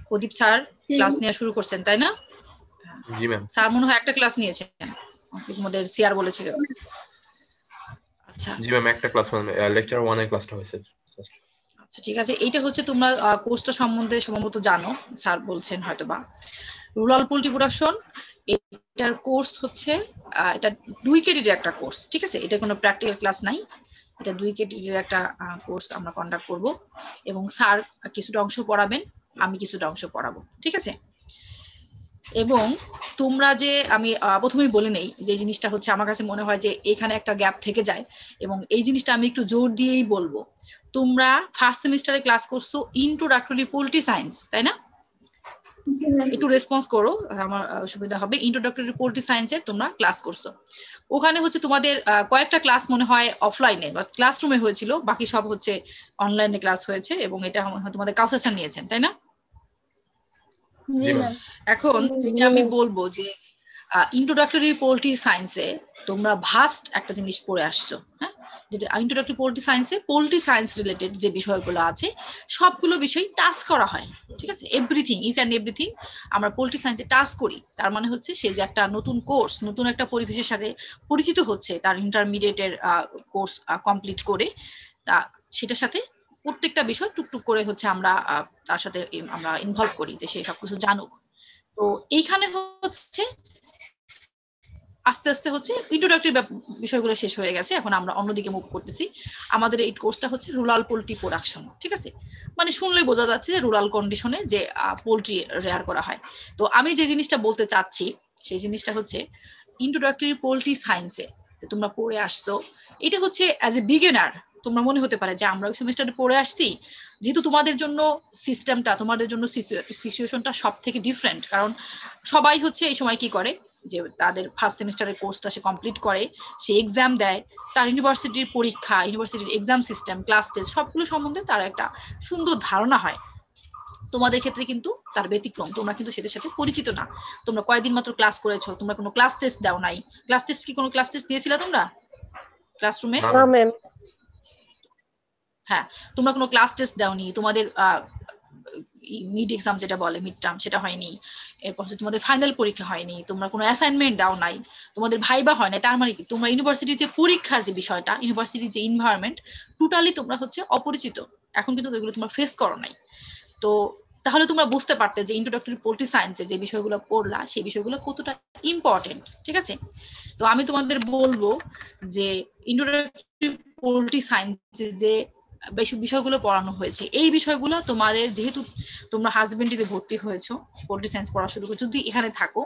প্রদীপ sir class নেওয়া শুরু করছেন তাই না? জি ম্যাম। স্যার মনে হয় একটা ক্লাস নিয়েছেন, তোমাদের সিআর বলেছিল। আচ্ছা জি ম্যাম, একটা ক্লাস লেকচার 1 এর ক্লাসটা হয়েছে। আচ্ছা ঠিক আছে, এইটা হচ্ছে তোমরা কোর্সটা সম্বন্ধে সম্ভবত জানো, স্যার বলছেন হয়তোবা। রুরাল পোল্ট্রি প্রোডাকশন, এটার কোর্স হচ্ছে এটা 2 ক্রেডিটের একটা কোর্স, ঠিক আছে? এটা কোনো প্র্যাকটিক্যাল ক্লাস নাই, এটা 2 ক্রেডিটের একটা কোর্স আমরা কন্ডাক্ট করব, এবং স্যার কিছুটা অংশ পড়াবেন, আমি কিছুটা অংশ পড়াবো, ঠিক আছে? এবং তোমরা যে আমি প্রথমেই বলে নেই যে জিনিসটা হচ্ছে আমার কাছে মনে হয় যে এখানে একটা গ্যাপ থেকে যায়, এবং এই জিনিসটা আমি একটু জোর দিয়েই বলবো। তোমরা ফার্স্ট সেমিস্টারে ক্লাস করছো ইন্ট্রোডাক্টরি পোল্ট্রি সায়েন্স, তাই না? একটু রেসপন্স করো, আমার সুবিধা হবে। ইন্ট্রোডাক্টরি পোল্ট্রি সায়েন্সের তোমরা ক্লাস করছো, ওখানে হচ্ছে তোমাদের কয়েকটা ক্লাস মনে হয় অফলাইনে বা ক্লাসরুমে হয়েছিল, বাকি সব হচ্ছে অনলাইনে ক্লাস হয়েছে, এবং এটা তোমাদের কাউসার স্যার নিয়েছেন তাই না? এখন যেটা আমি বলবো যে ইন্ট্রোডাক্টরি পোল্ট্রি সায়েন্সে তোমরা ভাস্ট একটা জিনিস পড়ে আসছো, হ্যাঁ, যেটা ইন্ট্রোডাক্টরি পোল্ট্রি সায়েন্সে পোল্ট্রি সায়েন্স রিলেটেড যে বিষয়গুলো আছে সবগুলো বিষয় টাচ করা হয়, ঠিক আছে? এভরিথিং, ইচ অ্যান্ড এভরিথিং আমরা পোল্ট্রি সায়েন্সে টাচ করি। তার মানে হচ্ছে সে যে একটা নতুন কোর্স, নতুন একটা পরিবেশের সাথে পরিচিত হচ্ছে, তার ইন্টারমিডিয়েটের কোর্স কমপ্লিট করে, তা সেটার সাথে প্রত্যেকটা বিষয় টুকটুক করে হচ্ছে আমরা তার সাথে আমরা ইনভলভ করি যে সে সবকিছু জানুক। তো এইখানে হচ্ছে আস্তে আস্তে হচ্ছে ইন্ট্রোডাক্টরি বিষয়গুলো শেষ হয়ে গেছে, এখন আমরা অন্যদিকে মুভ করতেছি। আমাদের এই কোর্সটা হচ্ছে রুরাল পোল্ট্রি প্রোডাকশন, ঠিক আছে? মানে শুনলে বোঝা যাচ্ছে যে রুরাল কন্ডিশনে যে পোল্ট্রি রেয়ার করা হয়। তো আমি যে জিনিসটা বলতে চাচ্ছি সেই জিনিসটা হচ্ছে ইন্ট্রোডাক্টরি পোল্ট্রি সায়েন্সে তোমরা পড়ে আসছো, এটা হচ্ছে অ্যাজ এ বিগিনার তোমরা মনে হতে পারে যে আমরা ওই সেমিস্টারে পড়ে আসছি, যেহেতু তোমাদের জন্য সিস্টেমটা, তোমাদের জন্য সিচুয়েশনটা সব থেকে ডিফারেন্ট, কারণ সবাই হচ্ছে এই সময় কি করে যে তাদের ফার্স্ট সেমিস্টারের কোর্সটা সে কমপ্লিট করে, সে এক্সাম দেয়, তার ইউনিভার্সিটির পরীক্ষা, ইউনিভার্সিটির এক্সাম সিস্টেম, ক্লাস টেস্ট সবগুলো সম্বন্ধে তার একটা সুন্দর ধারণা হয়। তোমাদের ক্ষেত্রে কিন্তু তার ব্যতিক্রম, তোমরা কিন্তু সেটার সাথে পরিচিত না, তোমরা কয়েকদিন মাত্র ক্লাস করেছো, তোমরা কোনো ক্লাস টেস্ট দাও নাই। ক্লাস টেস্ট কি কোনো ক্লাস টেস্ট দিয়েছিলা তোমরা ক্লাসরুমে? হ্যাঁ, তোমরা কোনো ক্লাস টেস্ট দাওনি, তোমাদের মিড এক্সাম যেটা বলে মিড টার্ম সেটা হয়নি, এরপর তোমাদের ফাইনাল পরীক্ষা হয়নি, তোমরা কোনো অ্যাসাইনমেন্ট দাও নাই, তোমাদের ভাইবা হয় না। তার মানে কি তোমরা ইউনিভার্সিটির যে পরীক্ষার যে বিষয়টা, ইউনিভার্সিটির যে এনভায়রনমেন্ট, টোটালি তোমরা হচ্ছে অপরিচিত, এখন কিন্তু এগুলো তোমরা ফেস করো নাই। তো তাহলে তোমরা বুঝতে পারতে যে ইন্ট্রোডাক্টরি পোল্ট্রি সায়েন্সে যে বিষয়গুলো পড়লা সেই বিষয়গুলো কতটা ইম্পর্টেন্ট, ঠিক আছে? তো আমি তোমাদের বলবো যে ইন্ট্রোডাক্টরি পোল্ট্রি সায়েন্সে যে বিষয়গুলো পড়ানো হয়েছে, এই বিষয়গুলো তোমাদের, যেহেতু তোমরা হাজবেন্ডে ভর্তি হয়েছো, পোল্ট্রি সায়েন্স পড়া শুরু করছো, যদি এখানে থাকো,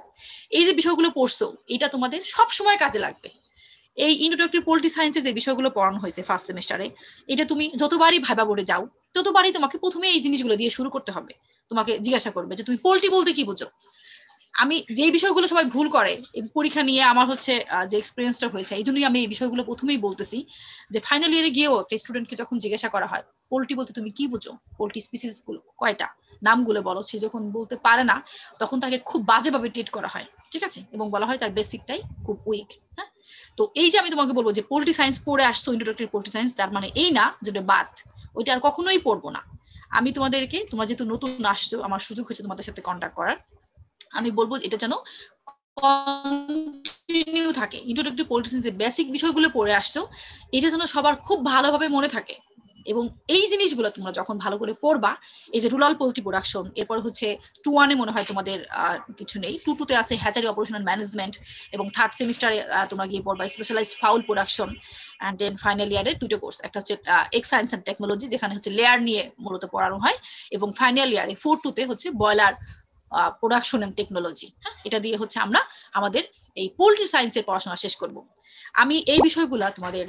এই যে বিষয়গুলো পড়ছো এটা তোমাদের সব সময় কাজে লাগবে। এই ইন্ট্রোডাক্টরি পোল্ট্রি সায়েন্সে যে বিষয়গুলো পড়ানো হয়েছে ফার্স্ট সেমিস্টারে, এটা তুমি যতবারই ভাইবা বোর্ডে যাও ততবারই তোমাকে প্রথমে এই জিনিসগুলো দিয়ে শুরু করতে হবে। তোমাকে জিজ্ঞাসা করবে যে তুমি পোল্ট্রি বলতে কি বুঝো। আমি যে বিষয়গুলো সবাই ভুল করে পরীক্ষা নিয়ে, আমার হচ্ছে যে এক্সপিরিয়েন্সটা হয়েছে, এই জন্যই আমি এই বিষয়গুলো প্রথমেই বলতেছি, যে ফাইনাল ইয়ারে গিয়েও একটা স্টুডেন্টকে যখন জিজ্ঞাসা করা হয় পোল্ট্রি বলতে তুমি কি বুঝো, পোল্ট্রি স্পিসিস গুলো কয়টা, নামগুলো বলো, সে যখন বলতে পারে না তখন তাকে খুব বাজেভাবে ট্রিট করা হয়, ঠিক আছে? এবং বলা হয় তার বেসিকটাই খুব উইক। হ্যাঁ, তো এই যে আমি তোমাকে বলবো যে পোল্ট্রি সায়েন্স পড়ে আসছো, ইন্ট্রোডাক্টরি পোল্ট্রি সায়েন্স, তার মানে এই না যেটা বাদ, ওইটা আর কখনোই পড়বো না। আমি তোমাদেরকে, তোমরা যেহেতু নতুন আসছো, আমার সুযোগ হয়েছে তোমাদের সাথে কন্ট্যাক্ট করার, আমি বলবো এটা যেন কন্টিনিউ থাকে। ইন্ট্রোডাক্টরি পোল্ট্রি সায়েন্স যে বেসিক বিষয়গুলো পড়ে আসছো এটা যেন সবার খুব ভালোভাবে মনে থাকে, এবং এই জিনিসগুলো তোমরা যখন ভালো করে পড়বা, এই যে রুরাল পোল্ট্রি প্রোডাকশন, এরপর হচ্ছে 2-1 মনে হয় তোমাদের কিছু নেই, 2-2 আছে হ্যাচারি অপারেশনাল ম্যানেজমেন্ট, এবং থার্ড সেমিস্টারে তোমরা গিয়ে পড়বা specialized fowl production, and then final ইয়ারে দুটো কোর্স, একটা হচ্ছে এগ সায়েন্স অ্যান্ড টেকনোলজি, যেখানে হচ্ছে লেয়ার নিয়ে মূলত পড়ানো হয়, এবং ফাইনাল ইয়ারে 4-2 হচ্ছে বয়লার প্রোডাকশন অ্যান্ড টেকনোলজি। হ্যাঁ, এটা দিয়ে হচ্ছে আমরা আমাদের এই পোল্ট্রি সায়েন্সের পড়াশোনা শেষ করব। আমি এই বিষয়গুলা তোমাদের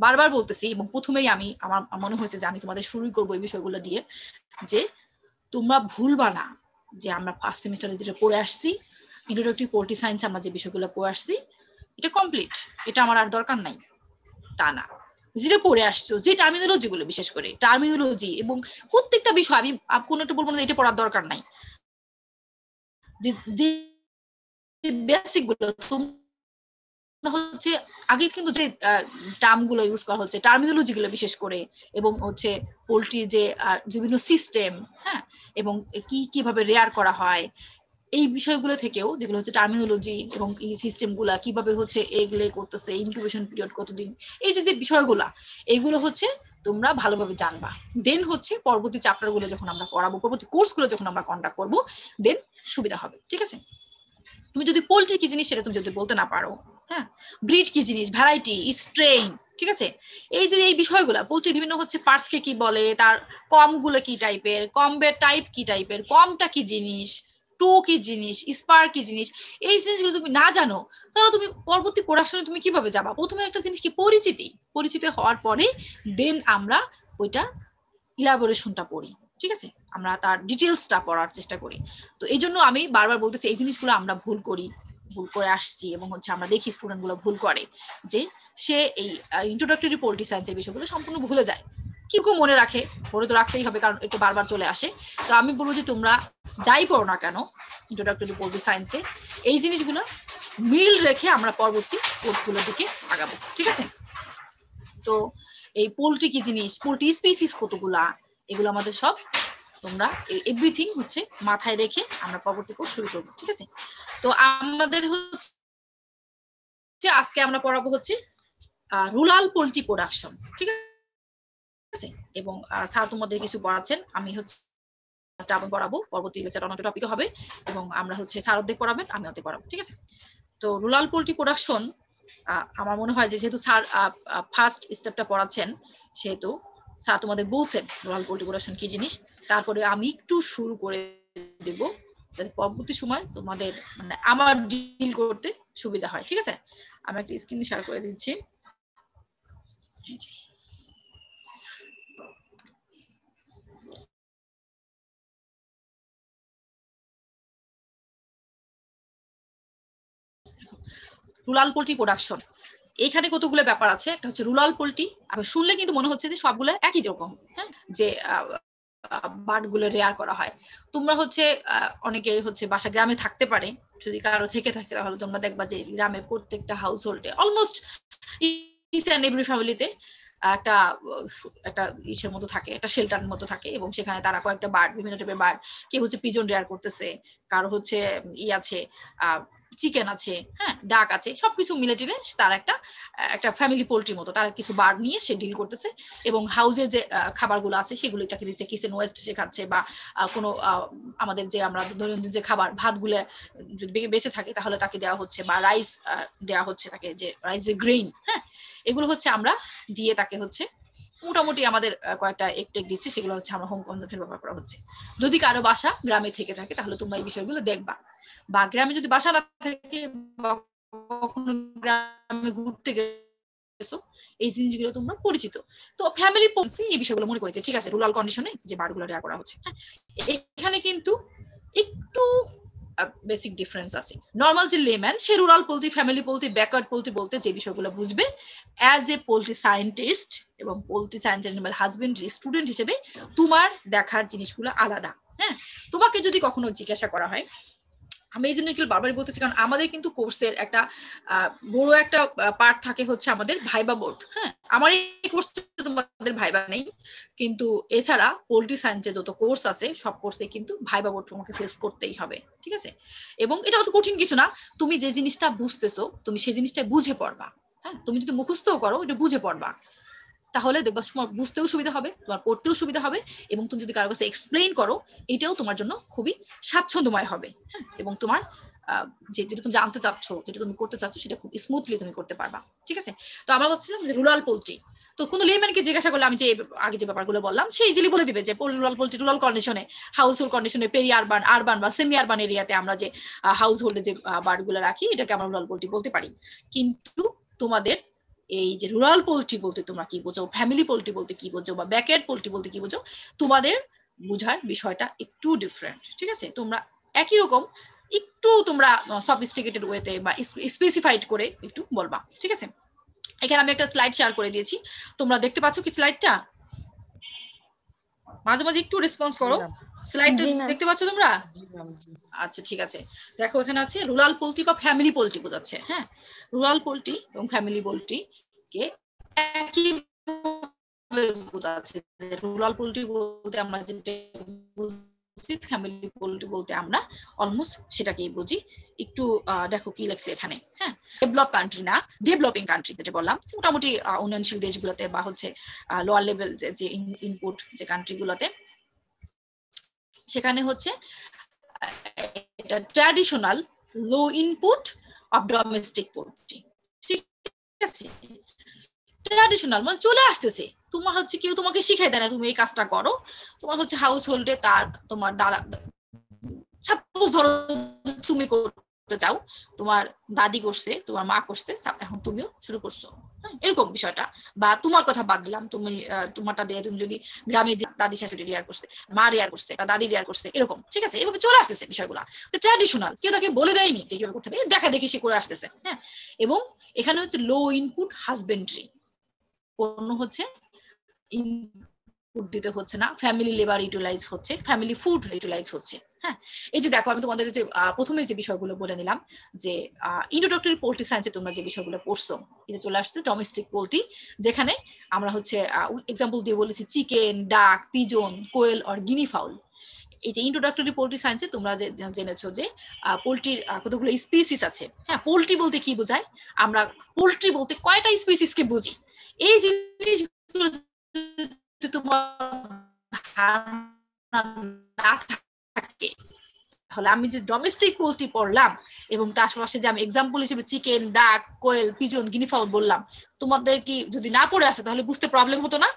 বারবার বলতেছি, এবং প্রথমেই আমার মনে হয়েছে যে আমি তোমাদের শুরুই করবো এই বিষয়গুলো দিয়ে, যে তোমরা ভুলবা না যে আমরা ফার্স্ট সেমিস্টারে যেটা পড়ে আসছি, ইন্ট্রোডাক্টরি পোল্ট্রি সায়েন্স আমরা যে বিষয়গুলো পড়ে আসছি এটা কমপ্লিট, এটা আমার আর দরকার নাই, তা না। যেটা পড়ে আসছো, যে টার্মিনোলজি গুলো, বিশেষ করে টার্মিনোলজি এবং প্রত্যেকটা বিষয়, আমি কোনো একটা বলবো না এটা পড়ার দরকার নাই, যে বেসিক গুলো তোমরা হচ্ছে আগে কিন্তু যে টার্মগুলো ইউজ করা হচ্ছে, টার্মিনোলজিগুলো বিশেষ করে, এবং হচ্ছে পোল্ট্রির যে বিভিন্ন সিস্টেম, হ্যাঁ, এবং কিভাবে রেয়ার করা হয়, এই বিষয়গুলো থেকেও যেগুলো হচ্ছে টার্মিনোলজি এবং এই সিস্টেমগুলা কিভাবে হচ্ছে এগুলো করতেছে, ইনকিউবেশন পিরিয়ড কতদিন, এই যে বিষয়গুলা, এইগুলো হচ্ছে তোমরা ভালোভাবে জানবা। দেন হচ্ছে পরবর্তী চ্যাপ্টারগুলো যখন আমরা পড়াবো, পরবর্তী কোর্সগুলো যখন আমরা কন্ডাক্ট করবো, দেন সুবিধা হবে। ঠিক আছে? তুমি যদি পোল্ট্রি কি জিনিস সেটা তুমি যদি বলতে না পারো, হ্যাঁ, ব্রিড কি জিনিস, ভ্যারাইটি, স্ট্রেইন, ঠিক আছে, এই যে এই বিষয়গুলো, পোল্ট্রির বিভিন্ন হচ্ছে পার্টসকে কি বলে, তার কমগুলো কি টাইপের, কম্বের টাইপ কি টাইপের, কমটা কি জিনিস, টো কি জিনিস, স্পার কি জিনিস, এই জিনিসগুলো তুমি না জানো তাহলে তুমি পরবর্তী প্রোডাকশনে তুমি কিভাবে যাবা? প্রথমে একটা জিনিস কি পরিচিত হওয়ার পরে দেন আমরা ওইটা ইলাবোরেশনটা পড়ি। ঠিক আছে? আমরা তার ডিটেলসটা পড়ার চেষ্টা করি। তো এই জন্য আমি বারবার বলতেছি এই জিনিসগুলো আমরা ভুল করে আসছি, এবং হচ্ছে আমরা দেখি স্টুডেন্ট গুলো ভুল করে, যে সে এই ইন্ট্রোডাক্টরি পোল্ট্রি সায়েন্সের বিষয়গুলো সম্পূর্ণ ভুলে যায়। কি মনে রাখে, পড়ে তো রাখতেই হবে, কারণ এটা বারবার চলে আসে। তো আমি বলবো যে তোমরা যাই পড়ো না কেন ইন্ট্রোডাক্টরি পোল্ট্রি সায়েন্সে, এই জিনিসগুলো মিল রেখে আমরা পরবর্তী কোর্সগুলোর দিকে আগাবো। ঠিক আছে? তো এই পোল্ট্রি কি জিনিস, পোল্ট্রি স্পিসিস কতগুলা, এগুলো আমাদের সব তোমরা এভরিথিং হচ্ছে মাথায় রেখে আমরা পরবর্তী কোর্স শুরু করবো। ঠিক আছে? তো আমাদের হচ্ছে আজকে আমরা পড়াবো হচ্ছে রুরাল পোল্ট্রি প্রোডাকশন। ঠিক আছে? এবং স্যার তোমাদের কিছু পড়াচ্ছেন, আমি হচ্ছে পড়াবো, পরবর্তী লেকচার অন্য টপিক হবে, এবং আমরা হচ্ছে স্যার অর্ধেক পড়াবেন, আমি অর্ধেক পড়াবো। ঠিক আছে? তো রুরাল পোল্ট্রি প্রোডাকশন আমার মনে হয় যে যেহেতু স্যার ফার্স্ট স্টেপটা পড়াচ্ছেন, সেহেতু স্যার তোমাদের বলছেন রুরাল পোল্ট্রি প্রোডাকশন কি জিনিস, তারপরে আমি একটু শুরু করে দেব যাতে পরবর্তী সময় তোমাদের মানে আমার ডিল করতে সুবিধা হয়। ঠিক আছে? আমি একটা স্ক্রিন শেয়ার করে দিচ্ছি। রুরাল পোল্ট্রি প্রোডাকশন, এখানে কতগুলো ব্যাপার আছে। একটা হচ্ছে রুরাল পোল্ট্রি, শুনলে কিন্তু মনে হচ্ছে যে সবগুলো একই রকম, হ্যাঁ, যে বার্ড গুলো রেয়ার করা হয়। তোমরা হচ্ছে অনেকের হচ্ছে বাসা গ্রামে থাকতে পারে, যদি কারো থেকে থাকে তাহলে তোমরা দেখবা যে গ্রামে প্রত্যেকটা হাউস হোল্ডে অলমোস্ট ইচ অ্যান্ড এভরি ফ্যামিলিতে একটা ইসের মতো থাকে, একটা শেল্টার মতো থাকে, এবং সেখানে তারা কয়েকটা বার্ড, বিভিন্ন টাইপের বার্ড, কেউ হচ্ছে পিজন রেয়ার করতেছে, কারো হচ্ছে আছে চিকেন আছে, হ্যাঁ, ডাক আছে, সবকিছু মিলে টিলে তার একটা ফ্যামিলি পোল্ট্রির মতো তার কিছু বার্ড নিয়ে সে ডিল করতেছে, এবং হাউসের যে খাবারগুলো আছে সেগুলো তাকে দিচ্ছে, কিচেন ওয়েস্ট সে খাচ্ছে, বা কোনো আমাদের যে আমরা দৈনন্দিন যে খাবার ভাতগুলো যদি বেঁচে থাকে তাহলে তাকে দেওয়া হচ্ছে, বা রাইস দেওয়া হচ্ছে তাকে, যে রাইসের গ্রেইন, হ্যাঁ, এগুলো হচ্ছে আমরা দিয়ে তাকে হচ্ছে মোটামুটি আমাদের কয়েকটা একটেক দিচ্ছে, সেগুলো হচ্ছে আমরা হোম কনজাম্পশন ব্যবহার করা হচ্ছে। যদি কারো বাসা গ্রামে থেকে থাকে তাহলে তোমরা এই বিষয়গুলো দেখবা, বা গ্রামে যদি বাসা না থাকে বা কখনো গ্রামে ঘুরতে গেছো, এই জিনিসগুলো তোমরা পরিচিত। তো ফ্যামিলি পলিসি এই বিষয়গুলো মনে করেছে, ঠিক আছে, রুরাল কন্ডিশনে যে বার্ডগুলো রেয়ার করা হচ্ছে, এখানে কিন্তু একটু বেসিক ডিফারেন্স আছে। নর্মাল যে লেম্যান সে rural poultry, family poultry, backward poultry বলতে যে বিষয়গুলো বুঝবে, অ্যাজ এ পোল্ট্রি সায়েন্টিস্ট এবং poultry science animal husbandry student হিসেবে তোমার দেখার জিনিসগুলো আলাদা। হ্যাঁ, তোমাকে যদি কখনো জিজ্ঞাসা করা হয়, আমি এই জিনিসগুলো বারবারই বলতেছি কারণ আমাদের কিন্তু কোর্সের একটা বড় একটা পার্ট থাকে হচ্ছে আমাদের ভাইবা বোর্ড। হ্যাঁ, আমার এই কোর্সে তোমাদের ভাইবা নেই, কিন্তু এছাড়া পোল্ট্রি সায়েন্সের যত কোর্স আছে সব কোর্সে কিন্তু ভাইবা বোর্ড তোমাকে ফেস করতেই হবে। ঠিক আছে? এবং এটা অত কঠিন কিছু না, তুমি যে জিনিসটা বুঝতেছো তুমি সেই জিনিসটা বুঝে পড়বা। হ্যাঁ, তুমি যদি মুখস্থও করো এটা বুঝে পড়বা, তাহলে দেখবা তোমার বুঝতেও সুবিধা হবে, তোমার পড়তেও সুবিধা হবে, এবং তুমি যদি কারো কাছে এক্সপ্লেইন করো এটাও তোমার জন্য খুবই স্বাচ্ছন্দ্যময় হবে। হ্যাঁ, এবং তোমার যেটা তুমি জানতে চাচ্ছ, যেটা তুমি করতে চাচ্ছ সেটা খুব স্মুথলি তুমি করতে পারবা। ঠিক আছে? তো আমরা বলছিলাম যে রুরাল পোল্ট্রি, তো কোনো লেম্যানকে জিজ্ঞাসা করলে আমি যে আগে যে ব্যাপারগুলো বললাম সেই ইজিলি বলে দিবে যে রুরাল পোল্ট্রি রুরাল কন্ডিশনে, হাউস হোল্ড কন্ডিশনে, পেরি আরবান বা সেমি আরবান এরিয়াতে আমরা যে হাউস হোল্ডে যে বার্ডগুলো রাখি এটাকে আমরা রুরাল পোল্ট্রি বলতে পারি। কিন্তু তোমাদের এই যে রুরাল পোল্ট্রি বলতে তোমরা কি বোঝো, ফ্যামিলি পোল্ট্রি বলতে কি বোঝো, বা ব্যাকয়ার্ড পোল্ট্রি বলতে কি বোঝো, তোমাদের বুঝার বিষয়টা একটু ডিফারেন্ট। ঠিক আছে? তোমরা একই রকম একটু তোমরা সফিস্টিকেটেড ওয়েতে বা স্পেসিফাইড করে একটু বলবা। ঠিক আছে? এখানে আমি একটা স্লাইড শেয়ার করে দিয়েছি, তোমরা দেখতে পাচ্ছ কি স্লাইডটা? মাঝে মাঝে একটু রেসপন্স করো। স্লাইডটা জি ম্যাম। দেখতে পাচ্ছ তোমরা? জি ম্যাম জি আচ্ছা ঠিক আছে, দেখো এখানে আছে রুরাল পোল্ট্রি বা ফ্যামিলি পোল্ট্রি বোঝাচ্ছে। হ্যাঁ, রুরাল পোল্ট্রি এবং ফ্যামিলি পোল্ট্রি কে একই বোঝাচ্ছে। যে রুরাল পোল্ট্রি বলতে আমরা যেটা বুঝি, ফ্যামিলি পোল্ট্রি বলতে আমরা অলমোস্ট সেটাকেই বুঝি। একটু দেখো কি লাগছে এখানে। হ্যাঁ, ডেভেলপ কান্ট্রি না, ডেভেলপিং কান্ট্রি যেটা বললাম, মোটামুটি উন্নয়নশীল দেশগুলোতে বা হচ্ছে লোয়ার লেভেল যে ইনপুট যে কান্ট্রিগুলোতে, সেখানে হচ্ছে এটা traditional low input of domestic poultry. ঠিক আছে, ট্র্যাডিশনাল মানে চলে আসতেছে। তোমার হচ্ছে কেউ তোমাকে শিখাই দেয় না তুমি এই কাজটা করো, তোমার হচ্ছে হাউস হোল্ডে তার তোমার দাদা, সাপোজ ধরো তুমি করতে চাও, তোমার দাদি করছে, তোমার মা করছে, এখন তুমিও শুরু করছো, এরকম বিষয়টা। বা তোমার কথা বাদ দিলাম, তুমি তোমারটা দিয়ে তুমি যদি গ্রামে যে দাদি শাশুড়ি রিয়ার করছে, মা রিয়ার করছে, দাদি রিয়ার করছে, এরকম। ঠিক আছে, এভাবে চলে আসতেছে বিষয়গুলো। তো ট্র্যাডিশনাল, কেউ তাকে বলে দেয়নি যে কিভাবে করতে হবে, দেখা দেখি সে করে আসতেছে। হ্যাঁ, এবং এখানে হচ্ছে লো ইনপুট হাজবেন্ড্রি, কোন হচ্ছে ইনপুট দিতে হচ্ছে না, ফ্যামিলি লেবার ইউটিলাইজ হচ্ছে, ফ্যামিলি ফুড ইউটিলাইজ হচ্ছে। হ্যাঁ, এই যে দেখো আমি তোমাদের যে প্রথমে যে বিষয়গুলো বলে নিলাম, যে ইন্ট্রোডাক্টরি পোল্ট্রি সায়েন্সে তোমরা যে বিষয়গুলো পড়ছো, এই যে চলে আসছে ডোমেস্টিক পোল্ট্রি, যেখানে আমরা হচ্ছে এক্সাম্পল দিয়ে বলেছি চিকেন, ডাক, পিজন, কোয়েল আর গিনি ফাউল। এই যে ইন্ট্রোডাক্টরি পোল্ট্রি সায়েন্সে তোমরা যে জেনেছো যে পোল্ট্রির কতগুলো স্পিসিস আছে। হ্যাঁ, পোল্ট্রি বলতে কি বোঝায়, আমরা পোল্ট্রি বলতে কয়টা স্পিসিসকে বুঝি, এই জিনিসগুলো তোমার না থাকে, তাহলে আমি যে ডোমেস্টিক পোল্ট্রি পড়লাম এবং তার পাশে যে আমি এক্সাম্পল হিসেবে চিকেন, ডাক, কোয়েল, পিজন, গিনি ফাউল বললাম, তোমাদের কি যদি না পড়ে আসে তাহলে বুঝতে প্রবলেম হতো না?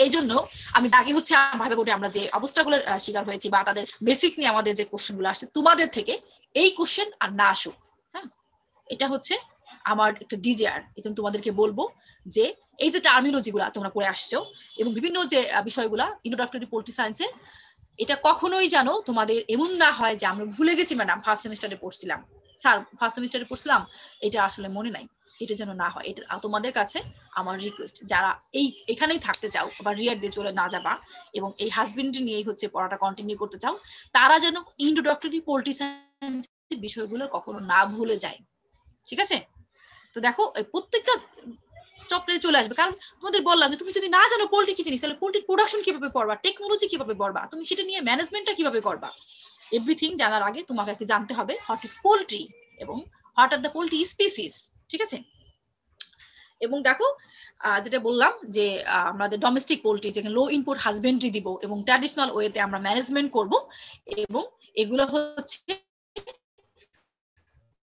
এই জন্য আমি আগে হচ্ছে ভাবে বলি আমরা যে অবস্থাগুলোর শিকার হয়েছি বা তাদের বেসিক নিয়ে আমাদের যে কোশ্চেন গুলো আসছে, তোমাদের থেকে এই কোশ্চেন আর না আসুক। হ্যাঁ, এটা হচ্ছে আমার একটা ডিজিআর। এই জন্য তোমাদেরকে বলবো যে এই যে টার্মিনোলজি গুলা তোমরা পড়ে আসছো এবং বিভিন্ন যে বিষয়গুলা ইন্ট্রোডাক্টরি পোল্ট্রি সায়েন্সে, এটা কখনোই জানো তোমাদের এমন না হয় যে আমরা ভুলে গেছি ম্যাডাম ফার্স্ট সেমিস্টারে পড়ছিলাম, স্যার ফার্স্ট সেমিস্টারে পড়ছিলাম, এটা আসলে মনে নাই। এটা যেন না হয়, এটা তোমাদের কাছে আমার রিকোয়েস্ট। যারা এখানেই থাকতে চাও বা রিয়ার দিয়ে চলে না যাবা এবং এই হাজবেন্ড নিয়েই হচ্ছে পড়াটা কন্টিনিউ করতে চাও, তারা যেন ইন্ট্রোডাক্টরি পোল্ট্রি সায়েন্স বিষয়গুলো কখনো না ভুলে যায়। ঠিক আছে, তো দেখো প্রত্যেকটা চক্রে চলে আসবে। কারণ তোমাদের বললাম যে তুমি যদি না জানো পোল্ট্রি কি জিনিস, তাহলে পোল্ট্রির প্রোডাকশন কিভাবে পড়বা, টেকনোলজি কিভাবে পড়বা, তুমি সেটা নিয়ে ম্যানেজমেন্টটা কিভাবে করবা, এভরিথিং জানার আগে তোমাকে জানতে হবে হোয়াট ইজ পোল্ট্রি এবং what are the poultry species. ঠিক আছে, এবং দেখো যেটা বললাম যে আমাদের ডোমেস্টিক পোল্ট্রি যেখানে লো ইনপুট হাজবেন্ড্রি দিব এবং ট্র্যাডিশনাল ওয়েতে আমরা ম্যানেজমেন্ট করব, এবং এগুলো হচ্ছে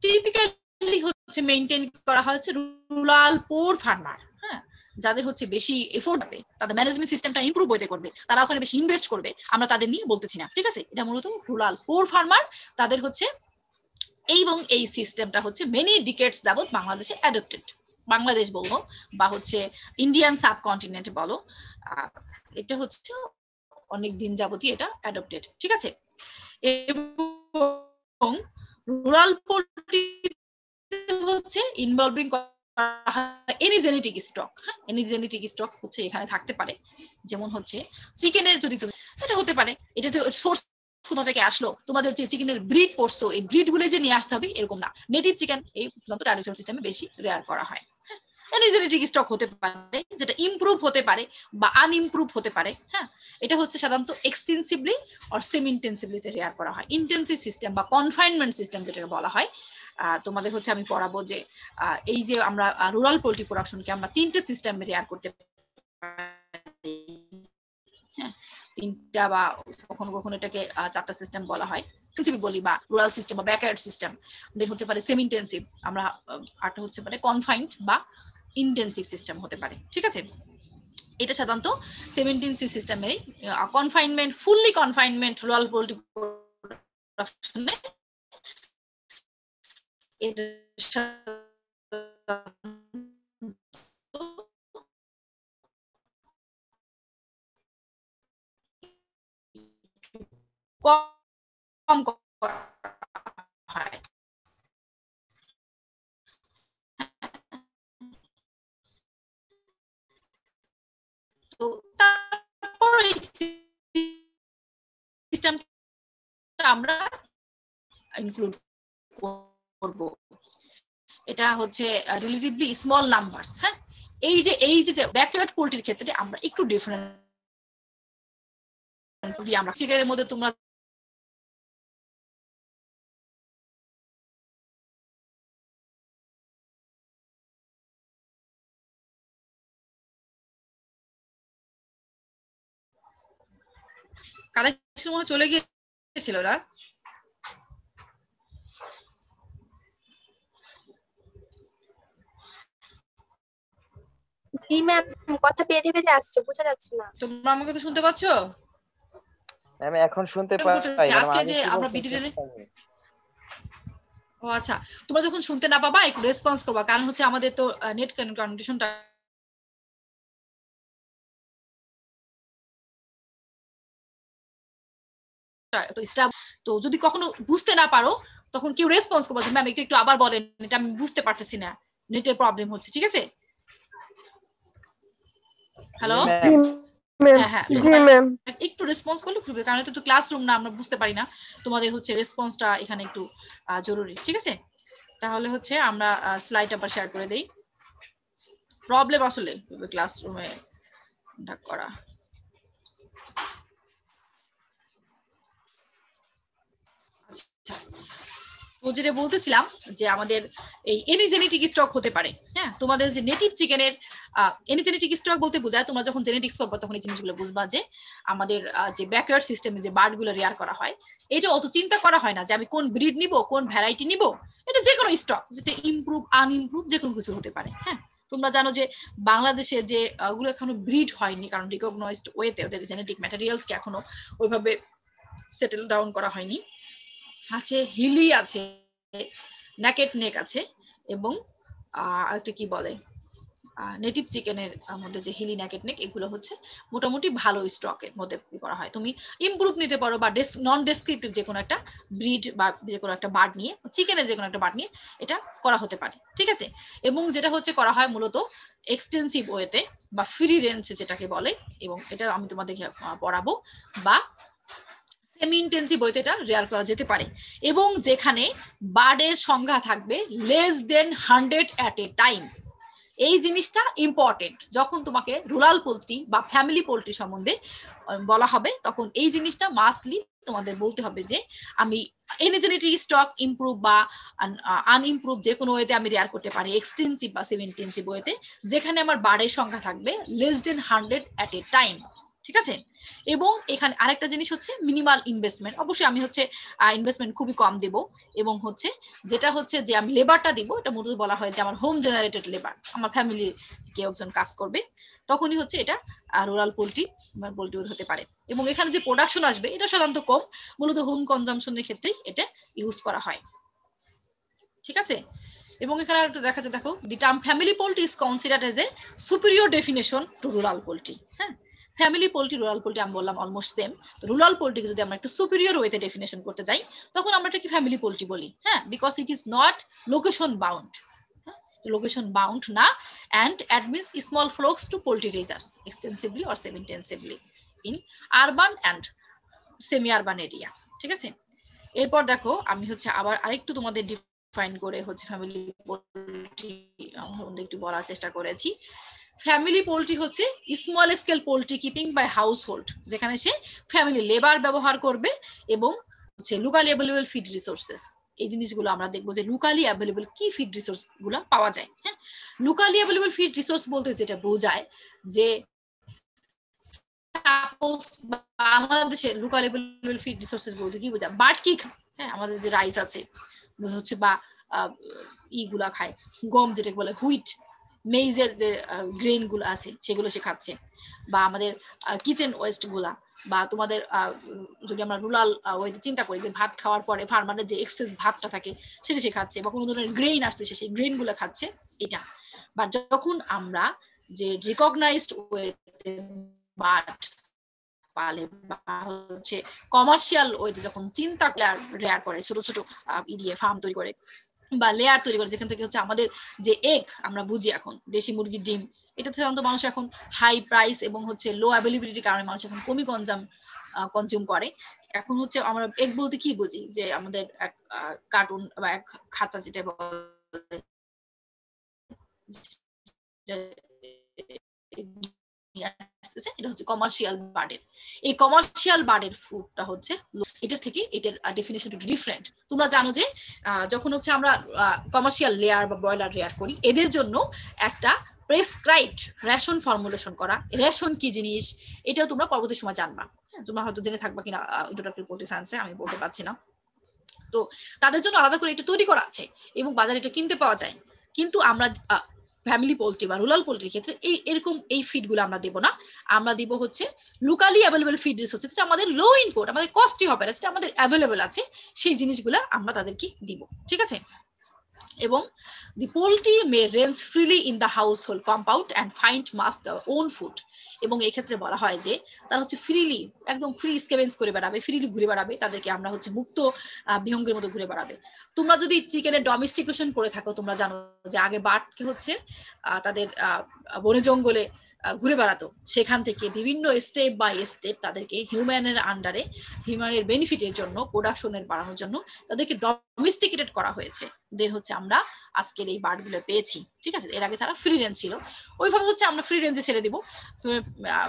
টিপিক্যালি হচ্ছে মেইনটেইন করা হচ্ছে রুরাল পোর ফার্মার। হ্যাঁ, যাদের হচ্ছে বেশি এফোর্ট হবে, তাদের ম্যানেজমেন্ট সিস্টেমটা ইমপ্রুভ হতে করবে, তারা ওখানে বেশি ইনভেস্ট করবে, আমরা তাদের নিয়ে বলতেছি না। ঠিক আছে, এটা মূলত রুরাল পোর ফার্মার, তাদের হচ্ছে এবং এই সিস্টেমটা হচ্ছে মেনি ডিকেডস যাবত বাংলাদেশে অ্যাডপ্টেড। বাংলাদেশ বলবো বা হচ্ছে ইন্ডিয়ান সাবকন্টিনেন্ট বলো, এটা হচ্ছে অনেক দিন যাবতই এটা অ্যাডপ্টেড। ঠিক আছে, এবং রুরাল পোল্ট্রি হচ্ছে ইনভলভিং এনি জেনেটিক স্টক। হ্যাঁ, এনি জেনেটিক স্টক হচ্ছে এখানে থাকতে পারে, যেমন হচ্ছে চিকেনের যদি তুমি, এটা হতে পারে এটা তো সোর্স কোথা থেকে আসলো, তোমাদের যে চিকেনের ব্রিড পড়ছো এই ব্রিড গুলো যে নিয়ে আসতে হবে এরকম না। নেটিভ চিকেন এই ট্র্যাডিশনাল সিস্টেমে বেশি রেয়ার করা হয়। জেনেটিক স্টক হতে পারে যেটা ইমপ্রুভ হতে পারে বা আনইমপ্রুভ হতে পারে। হ্যাঁ, এটা হচ্ছে সাধারণত এক্সটেন্সিভলি আর সেমি ইন্টেন্সিভলিতে রেয়ার করা হয়। ইন্টেন্সিভ সিস্টেম বা কনফাইনমেন্ট সিস্টেম যেটাকে বলা হয়, তোমাদের হচ্ছে আমি পড়াবো যে এই যে আমরা রুরাল পোল্ট্রি প্রোডাকশনকে আমরা তিনটে সিস্টেমে রেয়ার করতে পারি। হ্যাঁ, তিনটা বা কখনো কখনো এটাকে চারটা সিস্টেম বলা হয়, ইন্টেন্সিভ বলি বা রুরাল সিস্টেম বা ব্যাকয়ার্ড সিস্টেম। দেন হতে পারে সেমি ইন্টেন্সিভ, আমরা আরটা হচ্ছে পারে কনফাইন্ড বা ইন্টেন্সিভ সিস্টেম হতে পারে। ঠিক আছে, এটা সাধারণত 17C সিস্টেমে confinement, fully confinement rural poultry প্রোডাকশনে এটা কম হয়। তো তারপর সিস্টেমটা আমরা ইনক্লুড করব। এটা হচ্ছে রিলেটিভলি স্মল নাম্বারস। হ্যাঁ, এই যে ব্যাকওয়ার্ড পোল্ট্রির ক্ষেত্রে আমরা একটু ডিফারেন্স দিই। আমরা চিকেনের মধ্যে তোমরা কানেকশন মনে চলে গিয়েছিল না? জি ম্যাম, কথা বেঁধে বেঁধে আসছে, বোঝা যাচ্ছে না। তোমরা আমাকে তো শুনতে পাচ্ছো? আমি এখন শুনতে পাই। আজকে যে আমরা ভিডিওতে, ও আচ্ছা, তোমরা যখন শুনতে না পাবা একটু রেসপন্স করবা, কারণ হচ্ছে আমাদের তো নেট কন্ডিশনটা তো স্টাফ, তো যদি কখনো বুঝতে না পারো তখন কেউ রেসপন্স করবা যে ম্যাম একটু আবার বলেন, এটা আমি বুঝতে পারতেছি না, নেটের প্রবলেম হচ্ছে। ঠিক আছে? হ্যালো, হ্যাঁ, একটু রেসপন্স করলে খুবই, কারণ এটা তো ক্লাসরুম না, আমরা বুঝতে পারি না। তোমাদের হচ্ছে রেসপন্সটা এখানে একটু জরুরি। ঠিক আছে? তাহলে হচ্ছে আমরা স্লাইড আবার শেয়ার করে দেই। প্রবলেম আসলে ক্লাসরুমে করা। তো যেটা বলতেছিলাম যে আমাদের এই এনিজেনেটিক স্টক হতে পারে। হ্যাঁ, তোমাদের যে নেটিভ চিকেনের এনিজেনেটিক স্টক বলতে বোঝায় তোমরা যখন জেনেটিক্স পড়বে তখন এই জিনিসগুলো বুঝবা যে আমাদের যে ব্যাকওয়ার্ড সিস্টেমে যে বার্ডগুলো রেয়ার করা হয়, এটা অত চিন্তা করা হয় না যে আমি কোন ব্রিড নিব, কোন ভ্যারাইটি নিব। এটা যে কোনো স্টক, যেটা ইমপ্রুভ আনইমপ্রুভ যে কোনো কিছু হতে পারে। হ্যাঁ, তোমরা জানো যে বাংলাদেশে যে ওগুলো এখনো ব্রিড হয়নি, কারণ রিকগনাইজড ওয়েতে ওদের জেনেটিক ম্যাটেরিয়ালসকে এখনো ওইভাবে সেটেল ডাউন করা হয়নি। আছে হিলি, আছে নেকেড নেক আছে, এবং একটা কি বলে নেটিভ চিকেনের মধ্যে যে হিলি নেকেড নেক, এগুলো হচ্ছে মোটামুটি ভালো স্টকের মধ্যে করা হয়। তুমি ইমপ্রুভ নিতে পারো বা নন ডেসক্রিপটিভ যে কোনো একটা ব্রিড বা যে কোনো একটা বার্ড নিয়ে, চিকেনের যে কোনো একটা বার্ড নিয়ে এটা করা হতে পারে। ঠিক আছে? এবং যেটা হচ্ছে করা হয় মূলত এক্সটেন্সিভ ওয়েতে বা ফ্রি রেঞ্জ যেটাকে বলে, এবং এটা আমি তোমাদেরকে পড়াবো, বা সেমি ইন্টেন্সিভ ওয়েতে এটা রেয়ার করা যেতে পারে, এবং যেখানে বার্ডের সংখ্যা থাকবে less than 100 at a time. এই জিনিসটা ইম্পর্টেন্ট। যখন তোমাকে রুরাল পোল্ট্রি বা ফ্যামিলি পোল্ট্রি সম্বন্ধে বলা হবে, তখন এই জিনিসটা মাস্টলি তোমাদের বলতে হবে যে আমি এনিজেনেটিক স্টক ইমপ্রুভ বা আনইমপ্রুভ যে কোনো ওয়েতে আমি রেয়ার করতে পারি, এক্সটেন্সিভ বা সেমি ইন্টেন্সিভ ওয়েতে, যেখানে আমার বার্ডের সংখ্যা থাকবে less than 100 at a time. ঠিক আছে? এবং এখানে আরেকটা জিনিস হচ্ছে মিনিমাল ইনভেস্টমেন্ট। অবশ্যই আমি হচ্ছে ইনভেস্টমেন্ট খুবই কম দেব, এবং হচ্ছে যেটা হচ্ছে যে আমি লেবারটা দিব, এটা মূলত বলা হয় যে আমার হোম জেনারেটেড লেবার, আমার ফ্যামিলির কেউ একজন কাজ করবে, তখনই হচ্ছে এটা রুরাল পোল্ট্রি হতে পারে। এবং এখানে যে প্রোডাকশন আসবে এটা সাধারণত কম, মূলত হোম কনজাম্পশনের ক্ষেত্রেই এটা ইউজ করা হয়। ঠিক আছে? এবং এখানে একটু দেখা যায়, দেখো, the term family poultry is considered as a superior definition two rural poultry. হ্যাঁ, ফ্যামিলি পোল্ট্রি রুরাল পোল্ট্রি আমি বললাম অলমোস্ট সেম। তো রুরাল পোল্ট্রিকে যদি আমরা একটু সুপিরিয়র ওয়েতে ডেফিনেশন করতে যাই, তখন আমরা এটাকে ফ্যামিলি পোল্ট্রি বলি। হ্যাঁ, because it is not location bound, location bound না, and admits small flocks to poultry raisers extensively or semi-intensively in urban and semi-urban area. ঠিক আছে? এরপর দেখো আমি হচ্ছে আবার আরেকটু তোমাদের ডিফাইন করে হচ্ছে ফ্যামিলি পোল্ট্রি একটু বলার চেষ্টা করেছি। ফ্যামিলি পোল্ট্রি হচ্ছে small scale poultry keeping by household, যেখানে সে ফ্যামিলি লেবার ব্যবহার করবে এবং হচ্ছে লোকালি অ্যাভেলেবল ফিড রিসোর্সেস। এই জিনিসগুলো আমরা দেখবো যে লোকালি অ্যাভেলেবল কি ফিড রিসোর্স গুলো পাওয়া যায়। হ্যাঁ, লোকালি অ্যাভেলেবল ফিড রিসোর্স বলতে যেটা বোঝায় যে সাপোজ বাংলাদেশে লোকাল অ্যাভেলেবল ফিড রিসোর্সেস বলতে কি বোঝায়, বার্ড কি খায়। হ্যাঁ, আমাদের যে রাইস আছে হচ্ছে, বা ইগুলা খায়, গম যেটা বলে হুইট, মেইজের যে গ্রেন গুলো আছে সেগুলো সে খাচ্ছে, বা আমাদের কিচেন ওয়েস্ট গুলা, বা তোমাদের যদি আমরা রুরাল ওয়েতে চিন্তা করি যে ভাত খাওয়ার পরে ফার্মারের যে এক্সেস ভাতটা থাকে সেটা সে খাচ্ছে, বা কোনো ধরনের গ্রেইন আসছে সে সেই গ্রেইন গুলো খাচ্ছে। এটা বা যখন আমরা যে রিকগনাইজড ওয়েতে বার্ড পালে বা হচ্ছে কমার্শিয়াল ওয়েতে যখন চিন্তা রেয়ার করে, ছোট ছোট দিয়ে ফার্ম তৈরি করে বা লেয়ার তৈরি করে, যেখান থেকে হচ্ছে আমাদের যে এগ আমরা বুঝি এখন দেশি মুরগির ডিম, এটা সাধারণত মানুষ এখন হাই প্রাইস এবং হচ্ছে লো অ্যাভেলেবিলিটির কারণে মানুষ এখন কমই কনজাম কনজিউম করে। এখন হচ্ছে আমরা এগ বলতে কি বুঝি, যে আমাদের এক কার্টুন বা এক খাঁচা যেটা বলে এটা হচ্ছে কমার্শিয়াল বার্ডের। এই কমার্শিয়াল বার্ডের ফুডটা হচ্ছে এটার থেকে এটার ডেফিনেশন একটু ডিফারেন্ট। তোমরা জানো যে যখন হচ্ছে আমরা কমার্শিয়াল লেয়ার বা ব্রয়লার লেয়ার করি, এদের জন্য একটা প্রেসক্রাইবড রেশন ফর্মুলেশন করা। রেশন কি জিনিস এটাও তোমরা পরবর্তী সময় জানবা, তোমরা হয়তো জেনে থাকবা কিনা ইন্ট্রোডাক্টরি পোলট্রি সায়েন্সে, আমি বলতে পারছি না। তো তাদের জন্য আলাদা করে এটা তৈরি করা আছে এবং বাজারে এটা কিনতে পাওয়া যায়। কিন্তু আমরা ফ্যামিলি পোলট্রি বা রুরাল পোলট্রির ক্ষেত্রে এরকম এই ফিডগুলো আমরা দেবো না। আমরা দিব হচ্ছে লোকালি অ্যাভেলেবল ফিড রিসোর্স, যেটা আমাদের লো ইনপুট, আমাদের কস্টই হবে না, যেটা আমাদের অ্যাভেলেবল আছে সেই জিনিসগুলো আমরা তাদেরকে দিব। ঠিক আছে? এবং the poultry may range freely in the household compound and find mass their own food। এবং এই ক্ষেত্রে বলা হয় যে তারা হচ্ছে ফ্রিলি, একদম ফ্রি স্কেভেঞ্জ করে বেড়াবে, ফ্রিলি ঘুরে বেড়াবে, তাদেরকে আমরা হচ্ছে মুক্ত বিহঙ্গের মতো ঘুরে বেড়াবে। তোমরা যদি চিকেনের ডোমেস্টিকেশন করে থাকো, তোমরা জানো যে আগে বার্ডকে হচ্ছে তাদের বনে জঙ্গলে ঘুরে বেড়াতো, সেখান থেকে বিভিন্ন স্টেপ বাই স্টেপ তাদেরকে হিউম্যানের আন্ডারে, হিউম্যানের বেনিফিটের জন্য, প্রোডাকশনের বাড়ানোর জন্য তাদেরকে ডোমেস্টিকেটেড করা হয়েছে। দেন হচ্ছে আমরা আজকের এই বার্ডগুলো পেয়েছি। ঠিক আছে? এর আগে তারা ফ্রি রেঞ্জ ছিল, ওইভাবে হচ্ছে আমরা ফ্রি রেঞ্জে ছেড়ে দিব।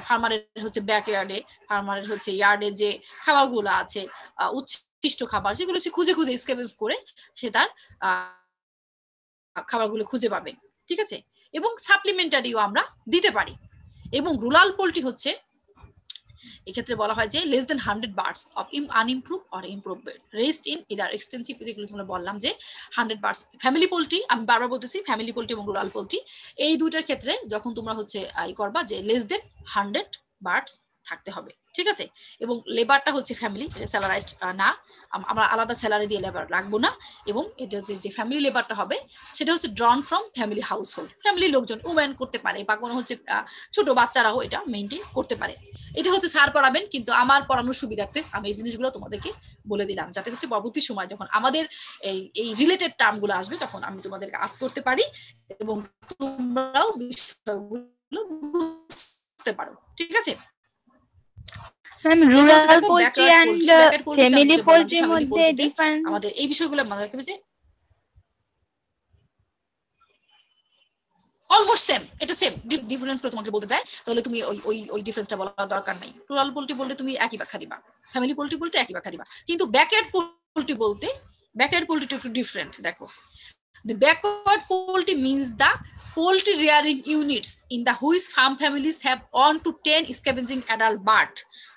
ফার্মারের হচ্ছে ব্যাকইয়ার্ডে, ফার্মারের হচ্ছে ইয়ার্ডে যে খাবারগুলো আছে উচ্ছিষ্ট খাবার, সেগুলো সে খুঁজে খুঁজে স্কেভেঞ্জ করে সে তার খাবারগুলো খুঁজে পাবে। ঠিক আছে? এবং সাপ্লিমেন্টারিও আমরা দিতে পারি। এবং রুরাল পোলট্রি হচ্ছে এক্ষেত্রে বলা হয় যে less than 100 birds of unimproved or improved rest in either extensive, যেগুলো তোমরা বললাম যে 100 বার্ডস। ফ্যামিলি পোলট্রি, আমি বারবার বলতেছি ফ্যামিলি পোলট্রি এবং রুরাল পোলট্রি, এই দুইটার ক্ষেত্রে যখন তোমরা হচ্ছে করবা যে লেস দেন 100 বার্ডস থাকতে হবে। ঠিক আছে? এবং লেবারটা হচ্ছে ফ্যামিলি স্যালারাইজড না, আমরা আলাদা স্যালারি দিয়ে লেবার রাখবো না। এবং এটা হচ্ছে যে ফ্যামিলি লেবারটা হবে সেটা হচ্ছে ড্রন ফ্রম ফ্যামিলি হাউস হোল্ড, ফ্যামিলির লোকজন, উমেন করতে পারে বা কোনো হচ্ছে ছোট বাচ্চারাও এটা মেনটেন করতে পারে। এটা হচ্ছে স্যার পড়াবেন, কিন্তু আমার পড়ানোর সুবিধার্থে আমি এই জিনিসগুলো তোমাদেরকে বলে দিলাম, যাতে হচ্ছে পরবর্তী সময় যখন আমাদের এই রিলেটেড টার্মগুলো আসবে তখন আমি তোমাদেরকে আস্ক করতে পারি এবং তোমরাও বিষয়গুলো বুঝতে পারো। ঠিক আছে? Ma'am, rural poultry and family পোল্ট্রির মধ্যে ডিফারেন্স, আমাদের এই বিষয়গুলো মাথায় রাখতে হবে যে অলমোস্ট সেম, এটা সেম। ডিফারেন্স করে তোমাকে বলতে চাই তাহলে তুমি ওই ডিফারেন্সটা বলার দরকার নাই। রুরাল পোল্ট্রি বলতে তুমি একই ব্যাখ্যা দিবা, ফ্যামিলি পোল্ট্রি বলতে একই ব্যাখ্যা দিবা। কিন্তু ব্যাকয়ার্ড পোল্ট্রি বলতে, ব্যাকয়ার্ড পোল্ট্রিটা একটু ডিফারেন্ট। দেখো, the backward poultry means the poultry rearing units in the whose farm families have 1 to 10 scavenging adult bird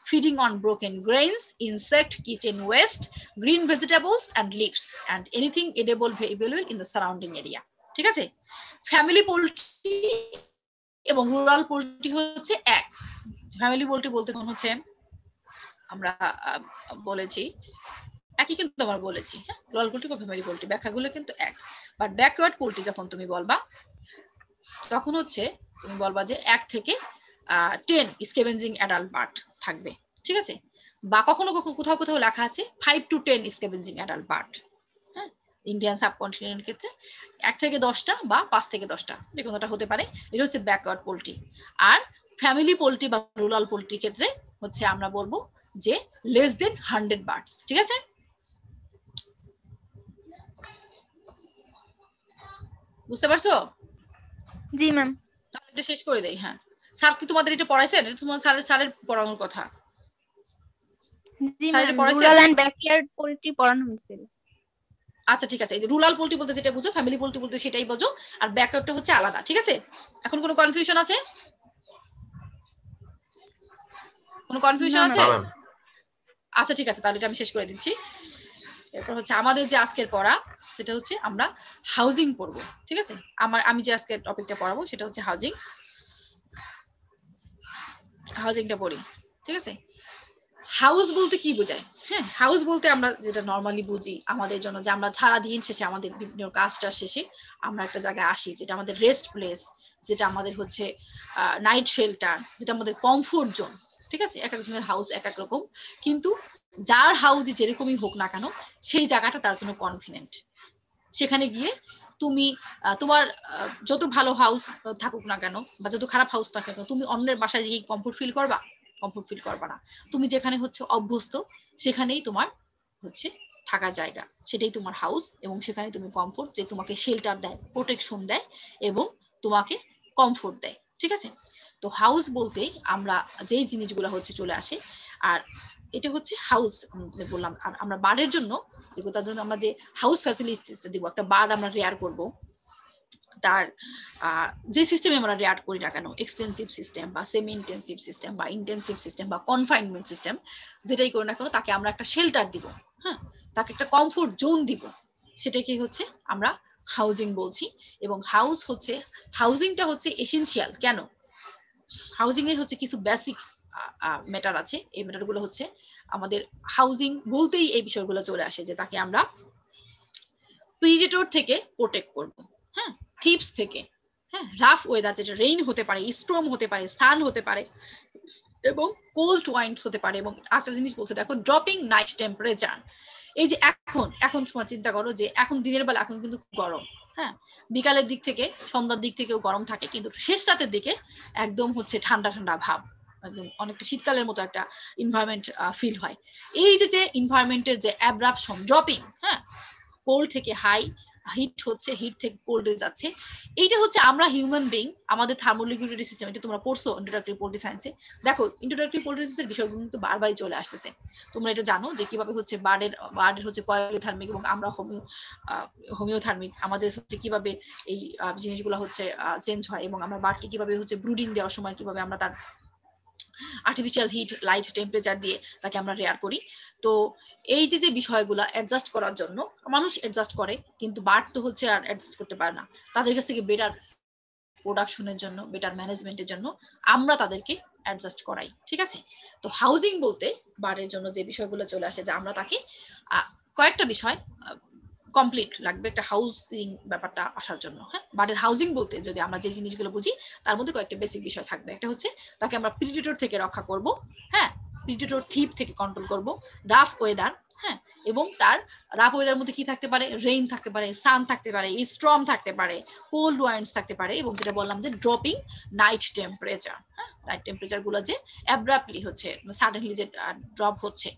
feeding on broken grains, insect, kitchen waste, green vegetables and leaves and anything edible available in the surrounding area. ঠিক আছে? Family poultry এবং rural poultry হচ্ছে এক। Family poultry বলতে কোন হচ্ছে আমরা বলেছি একই, কিন্তু আমরা বলেছি হ্যাঁ, রুরাল পোল্ট্রি বা ফ্যামিলি পোল্ট্রি ব্যাখ্যাগুলো কিন্তু এক। বাট ব্যাকওয়ার্ড পোল্ট্রি যখন তুমি বলবা তখন হচ্ছে তুমি বলবা যে 1 থেকে 10 স্কেভেঞ্জিং অ্যাডাল্ট বার্ড থাকবে। ঠিক আছে? বা কখনো কখনো কোথাও কোথাও লেখা আছে 5 to 10 স্কেভেঞ্জিং অ্যাডাল্ট বার্ড। হ্যাঁ, ইন্ডিয়ান সাবকন্টিনেন্টের ক্ষেত্রে 1 থেকে 10টা বা 5 থেকে 10টা যে কোনোটা হতে পারে। এটা হচ্ছে ব্যাকওয়ার্ড পোল্ট্রি। আর ফ্যামিলি পোল্ট্রি বা রুরাল পোল্ট্রির ক্ষেত্রে হচ্ছে আমরা বলবো যে লেস দেন 100 বার্ডস। ঠিক আছে? বুঝতে পারছো? জি ম্যাম। তাহলে এটা শেষ করে দেই। হ্যাঁ, স্যার কি তোমাদের এটা পড়াইছেন? এটা তোমার স্যারের পড়ানোর কথা। জি ma'am, rural and backyard poultry পড়ানো হয়েছিল। আচ্ছা ঠিক আছে, এই যে রুরাল পোল্ট্রি বলতে যেটা বুঝো, ফ্যামিলি পোল্ট্রি বলতে সেটাই বুঝো, আর ব্যাকইয়ার্ডটা হচ্ছে আলাদা। ঠিক আছে? এখন কোনো কনফিউশন আছে? কোনো কনফিউশন আছে? আচ্ছা ঠিক আছে, তাহলে এটা আমি শেষ করে দিচ্ছি। এরপর হচ্ছে আমাদের যে আজকের পড়া সেটা হচ্ছে আমরা হাউজিং পড়বো। ঠিক আছে? আমি যে আজকের টপিকটা পড়াবো সেটা হচ্ছে হাউজিংটা পড়ি। ঠিক আছে? হাউস বলতে কি বোঝায়? হ্যাঁ, হাউস বলতে আমরা যেটা নর্মালি বুঝি আমাদের জন্য, যে আমরা সারা দিন শেষে আমাদের বিভিন্ন কাজটা শেষে আমরা একটা জায়গায় আসি, যেটা আমাদের রেস্ট প্লেস, যেটা আমাদের হচ্ছে নাইট শেল্টার, যেটা আমাদের কমফোর্ট জোন। ঠিক আছে? এক একজনের হাউস এক এক রকম, কিন্তু যার হাউস যেরকমই হোক না কেন সেই জায়গাটা তার জন্য কনফিডেন্ট। সেখানে গিয়ে তুমি তোমার যত ভালো হাউস থাকুক না কেন বা যত খারাপ হাউস থাকুক না কেন, তুমি অন্যের বাসায় গিয়ে কমফোর্ট ফিল করবা? কমফোর্ট ফিল করবা না। তুমি যেখানে হচ্ছে অভ্যস্ত সেখানেই তোমার হচ্ছে থাকার জায়গা, সেটাই তোমার হাউস, এবং সেখানে তুমি কমফোর্ট, যে তোমাকে শেল্টার দেয়, প্রোটেকশন দেয় এবং তোমাকে কমফোর্ট দেয়। ঠিক আছে, তো হাউস বলতেই আমরা যেই জিনিসগুলো হচ্ছে চলে আসে, আর এটা হচ্ছে হাউস যে বললাম। আর আমরা বার্ডের জন্য তার জন্য আমরা যে হাউস ফ্যাসিলিটিস দিব, একটা বার্ড আমরা রেয়ার করব, তার যে সিস্টেমে আমরা রেয়ার করি না কেন, এক্সটেন্সিভ সিস্টেম বা সেমি ইন্টেন্সিভ সিস্টেম বা ইন্টেন্সিভ সিস্টেম বা কনফাইনমেন্ট সিস্টেম, যেটাই করি না কেন তাকে আমরা একটা শেল্টার দিব, হ্যাঁ, তাকে একটা কমফোর্ট জোন দিব, সেটাকে হচ্ছে আমরা হাউজিং বলছি। এবং হাউজিংটা হচ্ছে এসেনশিয়াল। কেন? হাউজিং এর হচ্ছে কিছু বেসিক ম্যাটার আছে, এই ম্যাটারগুলো হচ্ছে আমাদের হাউজিং বলতেই এই বিষয়গুলো চলে আসে, যে তাকে আমরা প্রিডেটর থেকে প্রোটেক্ট করব, হ্যাঁ, থিপস থেকে, হ্যাঁ, রাফ ওয়েদার, যেটা রেইন হতে পারে, স্টর্ম হতে পারে, সান হতে পারে এবং কোল্ড ওয়াইন্ডস হতে পারে। এবং একটা জিনিস বলছে দেখো, ড্রপিং নাইট টেম্পারেচার। এই যে এখন সময় চিন্তা করো যে এখন দিনের বেলা এখন কিন্তু গরম, হ্যাঁ, বিকালের দিক থেকে সন্ধ্যার দিক থেকেও গরম থাকে, কিন্তু শেষ রাতের দিকে একদম হচ্ছে ঠান্ডা ঠান্ডা ভাব, একদম অনেকটা শীতকালের মতো একটা এনভায়রনমেন্ট ফিল হয়। এই যে এনভায়রনমেন্টের যে অ্যাব্রাপশন, ড্রপিং, হ্যাঁ, কোল্ড থেকে হাই, হিট হচ্ছে, হিট থেকে কোল্ডে যাচ্ছে, এইটা হচ্ছে আমরা হিউম্যান বিং, আমাদের থার্মোলিকুলারি সিস্টেম। এটা তোমরা পড়ছো ইন্ট্রোডাক্টরি পোল্ট্রি সায়েন্সে। দেখো ইন্ট্রোডাক্টরি পোল্ট্রি সায়েন্সের বিষয়গুলো কিন্তু বারবারই চলে আসতেছে। তোমরা এটা জানো যে কিভাবে হচ্ছে বার্ডের হচ্ছে পলিওথার্মিক এবং আমরা হোমিওথার্মিক, আমাদের হচ্ছে কিভাবে এই জিনিসগুলো হচ্ছে চেঞ্জ হয়, এবং আমরা বার্ডকে কিভাবে হচ্ছে ব্রুডিং দেওয়ার সময় কিভাবে আমরা তার আর্টিফিশিয়াল হিট, লাইট, টেম্পারেচার দিয়ে তাকে আমরা রেয়ার করি। তো এই যে বিষয়গুলো অ্যাডজাস্ট করার জন্য মানুষ অ্যাডজাস্ট করে, কিন্তু বার্ড তো হচ্ছে আর অ্যাডজাস্ট করতে পারে না। তাদের কাছ থেকে বেটার প্রোডাকশনের জন্য, বেটার ম্যানেজমেন্টের জন্য আমরা তাদেরকে অ্যাডজাস্ট করাই। ঠিক আছে, তো হাউজিং বলতে বার্ডের জন্য যে বিষয়গুলো চলে আসে, যে আমরা তাকে কয়েকটা বিষয় কমপ্লিট লাগবে একটা হাউজিং ব্যাপারটা আসার জন্য। হ্যাঁ, বার্ডের হাউজিং বলতে যদি আমরা যে জিনিসগুলো বুঝি তার মধ্যে কয়েকটা বেসিক বিষয় থাকবে। একটা হচ্ছে তাকে আমরা প্রিডেটর থেকে রক্ষা করব, হ্যাঁ, প্রিডেটর থিপ থেকে কন্ট্রোল করব, রাফ ওয়েদার, হ্যাঁ, এবং তার রাফ ওয়েদার মধ্যে কি থাকতে পারে, রেইন থাকতে পারে, সান থাকতে পারে, স্টর্ম থাকতে পারে, কোল্ড ওয়াইন্ডস থাকতে পারে, এবং যেটা বললাম যে ড্রপিং নাইট টেম্পারেচার, হ্যাঁ, নাইট টেম্পারেচার গুলো যে অ্যাব্রাপ্টলি হচ্ছে সাডেনলি যে ড্রপ হচ্ছে,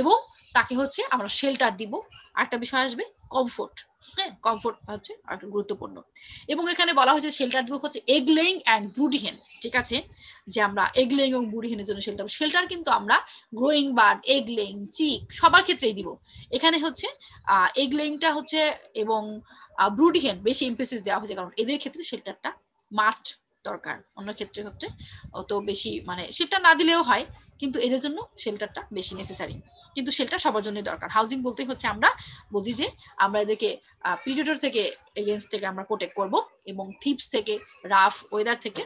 এবং তাকে হচ্ছে আমরা শেল্টার দিব। আরেকটা বিষয় আসবে কমফোর্ট, হ্যাঁ, কমফোর্ট হচ্ছে একটা গুরুত্বপূর্ণ। এবং এখানে বলা হয়েছে শেল্টার দিব হচ্ছে এগ লেইং অ্যান্ড ব্রুড হেন। ঠিক আছে, যে আমরা এগ লেইং এবং ব্রুড হেনের জন্য শেল্টার কিন্তু আমরা গ্রোয়িং বার্ড, এগ লেইং, চিক সবার ক্ষেত্রেই দিব। এখানে হচ্ছে এগ লেইংটা হচ্ছে এবং ব্রুড হেন বেশি এমফেসিস দেওয়া হয়েছে, কারণ এদের ক্ষেত্রে শেল্টারটা মাস্ট দরকার। অন্য ক্ষেত্রে হচ্ছে অত বেশি মানে শেল্টার না দিলেও হয়, কিন্তু এদের জন্য শেল্টারটা বেশি নেসেসারি, কিন্তু শেল্টার সবার জন্যই দরকার। হাউজিং বলতে হচ্ছে আমরা বুঝি যে আমরা এদেরকে প্রিডেটর থেকে, এগেইনস্ট থেকে আমরা প্রোটেক্ট করব, এবং থিপস থেকে, রাফ ওয়েদার থেকে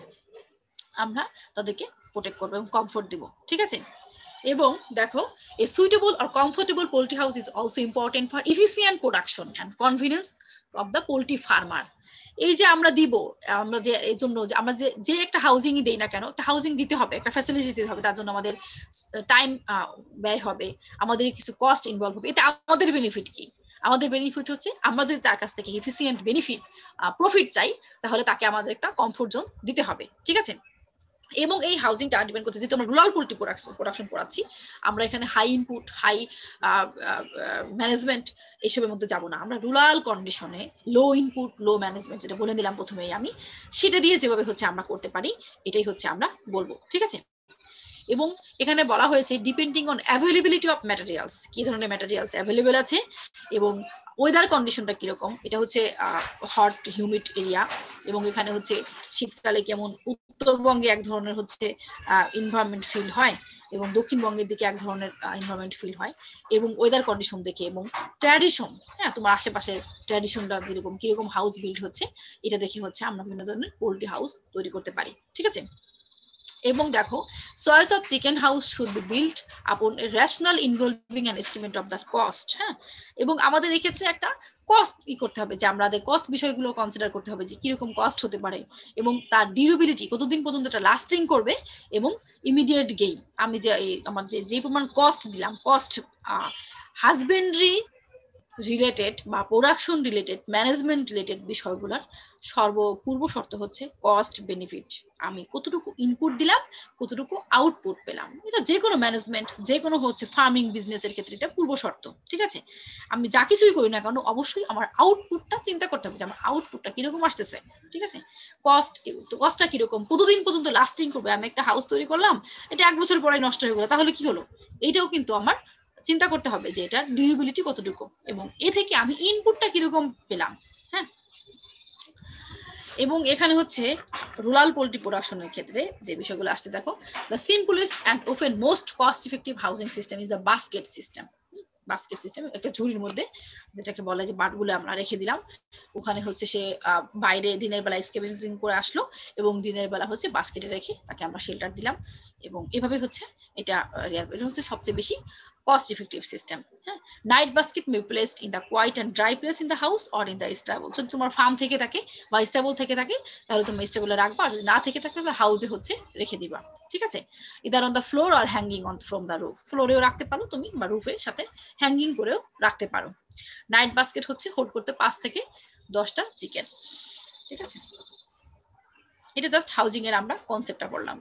আমরা তাদেরকে প্রোটেক্ট করব এবং কমফোর্ট দিব। ঠিক আছে, এবং দেখো a suitable or comfortable poultry house is also important for efficient production and convenience of the poultry farmer. এই যে আমরা দিব, আমরা যে এই জন্য যে আমরা যে একটা হাউজিংই দেই না কেন, একটা হাউজিং দিতে হবে, একটা ফ্যাসিলিটি দিতে হবে, তার জন্য আমাদের টাইম ব্যয় হবে, আমাদের কিছু কস্ট ইনভলভ হবে। এটা আমাদের বেনিফিট কি? আমাদের বেনিফিট হচ্ছে আমরা যদি তার কাছ থেকে এফিসিয়েন্ট বেনিফিট প্রফিট চাই, তাহলে তাকে আমাদের একটা কমফোর্ট জোন দিতে হবে। ঠিক আছে, এবং এই হাউজিংটা ডিপেন্ড করতে, যেহেতু আমরা রুরাল পোল্ট্রি প্রোডাকশন পড়াচ্ছি, আমরা এখানে হাই ইনপুট, হাই ম্যানেজমেন্ট এইসবের মধ্যে যাব না। আমরা রুরাল কন্ডিশনে লো ইনপুট, লো ম্যানেজমেন্ট, যেটা বলে দিলাম প্রথমেই আমি, সেটা দিয়ে যেভাবে হচ্ছে আমরা করতে পারি, এটাই হচ্ছে আমরা বলবো। ঠিক আছে, এবং এখানে বলা হয়েছে depending on availability of materials, কি ধরনের ম্যাটেরিয়ালস অ্যাভেলেবেল আছে, এবং ওয়েদার কন্ডিশনটা কিরকম, এটা হচ্ছে হট হিউমিড এরিয়া, এবং এখানে হচ্ছে শীতকালে কেমন উত্তরবঙ্গে এক ধরনের হচ্ছে এনভায়রনমেন্ট ফিল হয়, এবং দক্ষিণবঙ্গের দিকে এক ধরনের এনভায়রনমেন্ট ফিল হয়, এবং ওয়েদার কন্ডিশন দেখে, এবং ট্র্যাডিশন, হ্যাঁ, তোমার আশেপাশে ট্র্যাডিশনটা কিরকম হাউস বিল্ড হচ্ছে, এটা দেখে হচ্ছে আমরা বিভিন্ন ধরনের পোল্ট্রি হাউস তৈরি করতে পারি। ঠিক আছে, এবং দেখো choice of chicken house should be built upon a rational involving an estimate of the cost. হ্যাঁ, এবং আমাদের এই ক্ষেত্রে একটা কস্ট করতে হবে, যে আমাদের কস্ট বিষয়গুলো কনসিডার করতে হবে, যে কিরকম কস্ট হতে পারে, এবং তার ডিউরেবিলিটি কতদিন পর্যন্ত এটা লাস্টিং করবে, এবং ইমিডিয়েট গেইন। আমি যে আমার যে পরিমাণ কস্ট দিলাম, কস্ট হাজবেন্ডারি রিলেটেড বা প্রোডাকশন রিলেটেড ম্যানেজমেন্ট রিলেটেড বিষয়গুলোর সর্বপূর্ব শর্ত হচ্ছে কস্ট বেনিফিট। আমি কতটুকু ইনপুট দিলাম, কতটুকু আউটপুট পেলাম, এটা যে কোনো ম্যানেজমেন্ট, যে কোনো হচ্ছে ফার্মিং বিজনেসের ক্ষেত্রে এটা পূর্ব শর্ত। ঠিক আছে, আমি যা কিছুই করি না কারণ অবশ্যই আমার আউটপুটটা চিন্তা করতে হবে যে আমার আউটপুটটা কিরকম আসতেছে। ঠিক আছে, কস্টটা কিরকম, কতদিন পর্যন্ত লাস্টিং করবে। আমি একটা হাউস তৈরি করলাম, এটা 1 বছর পরে নষ্ট হয়ে গেল, তাহলে কি হলো? এইটাও কিন্তু আমার চিন্তা করতে হবে যে এটার ডিউরেবিলিটি কতটুকু এবং এ থেকে আমি ইনপুটটা কিরকম পেলাম। হ্যাঁ, এবং এখানে হচ্ছে রুরাল পোল্ট্রি প্রোডাকশনের ক্ষেত্রে যে বিষয়গুলো আসছে দেখো, the simplest and open most cost effective housing system is the basket system. Basket system একটা ঝুড়ির মধ্যে যেটাকে বলে যে বাটগুলো আমরা রেখে দিলাম, ওখানে হচ্ছে সে বাইরে দিনের বেলা স্কেভেঞ্জিং করে আসলো এবং দিনের বেলা হচ্ছে বাস্কেটে রেখে তাকে আমরা শেল্টার দিলাম, এবং এভাবে হচ্ছে এটা হচ্ছে সবচেয়ে বেশি cost effective system. Night basket may be placed in the quiet and dry place in the house or in the stable. যদি তোমার ফার্ম থেকে থাকে বা স্টেবল থেকে থাকে তাহলে তুমি স্টেবলে রাখবা, আর যদি না থেকে থাকে তাহলে হাউসে হচ্ছে রেখে দিবা। ঠিক আছে, either on the floor or hanging on from the roof, ফ্লোরেও রাখতে পারো তুমি বা রুফের সাথে হ্যাঙ্গিং করেও রাখতে পারো। নাইট বাস্কেট হচ্ছে হোল্ড করতে 5 থেকে 10টা চিকেন। ঠিক আছে, এটা জাস্ট হাউজিং এর আমরা কনসেপ্টটা বললাম।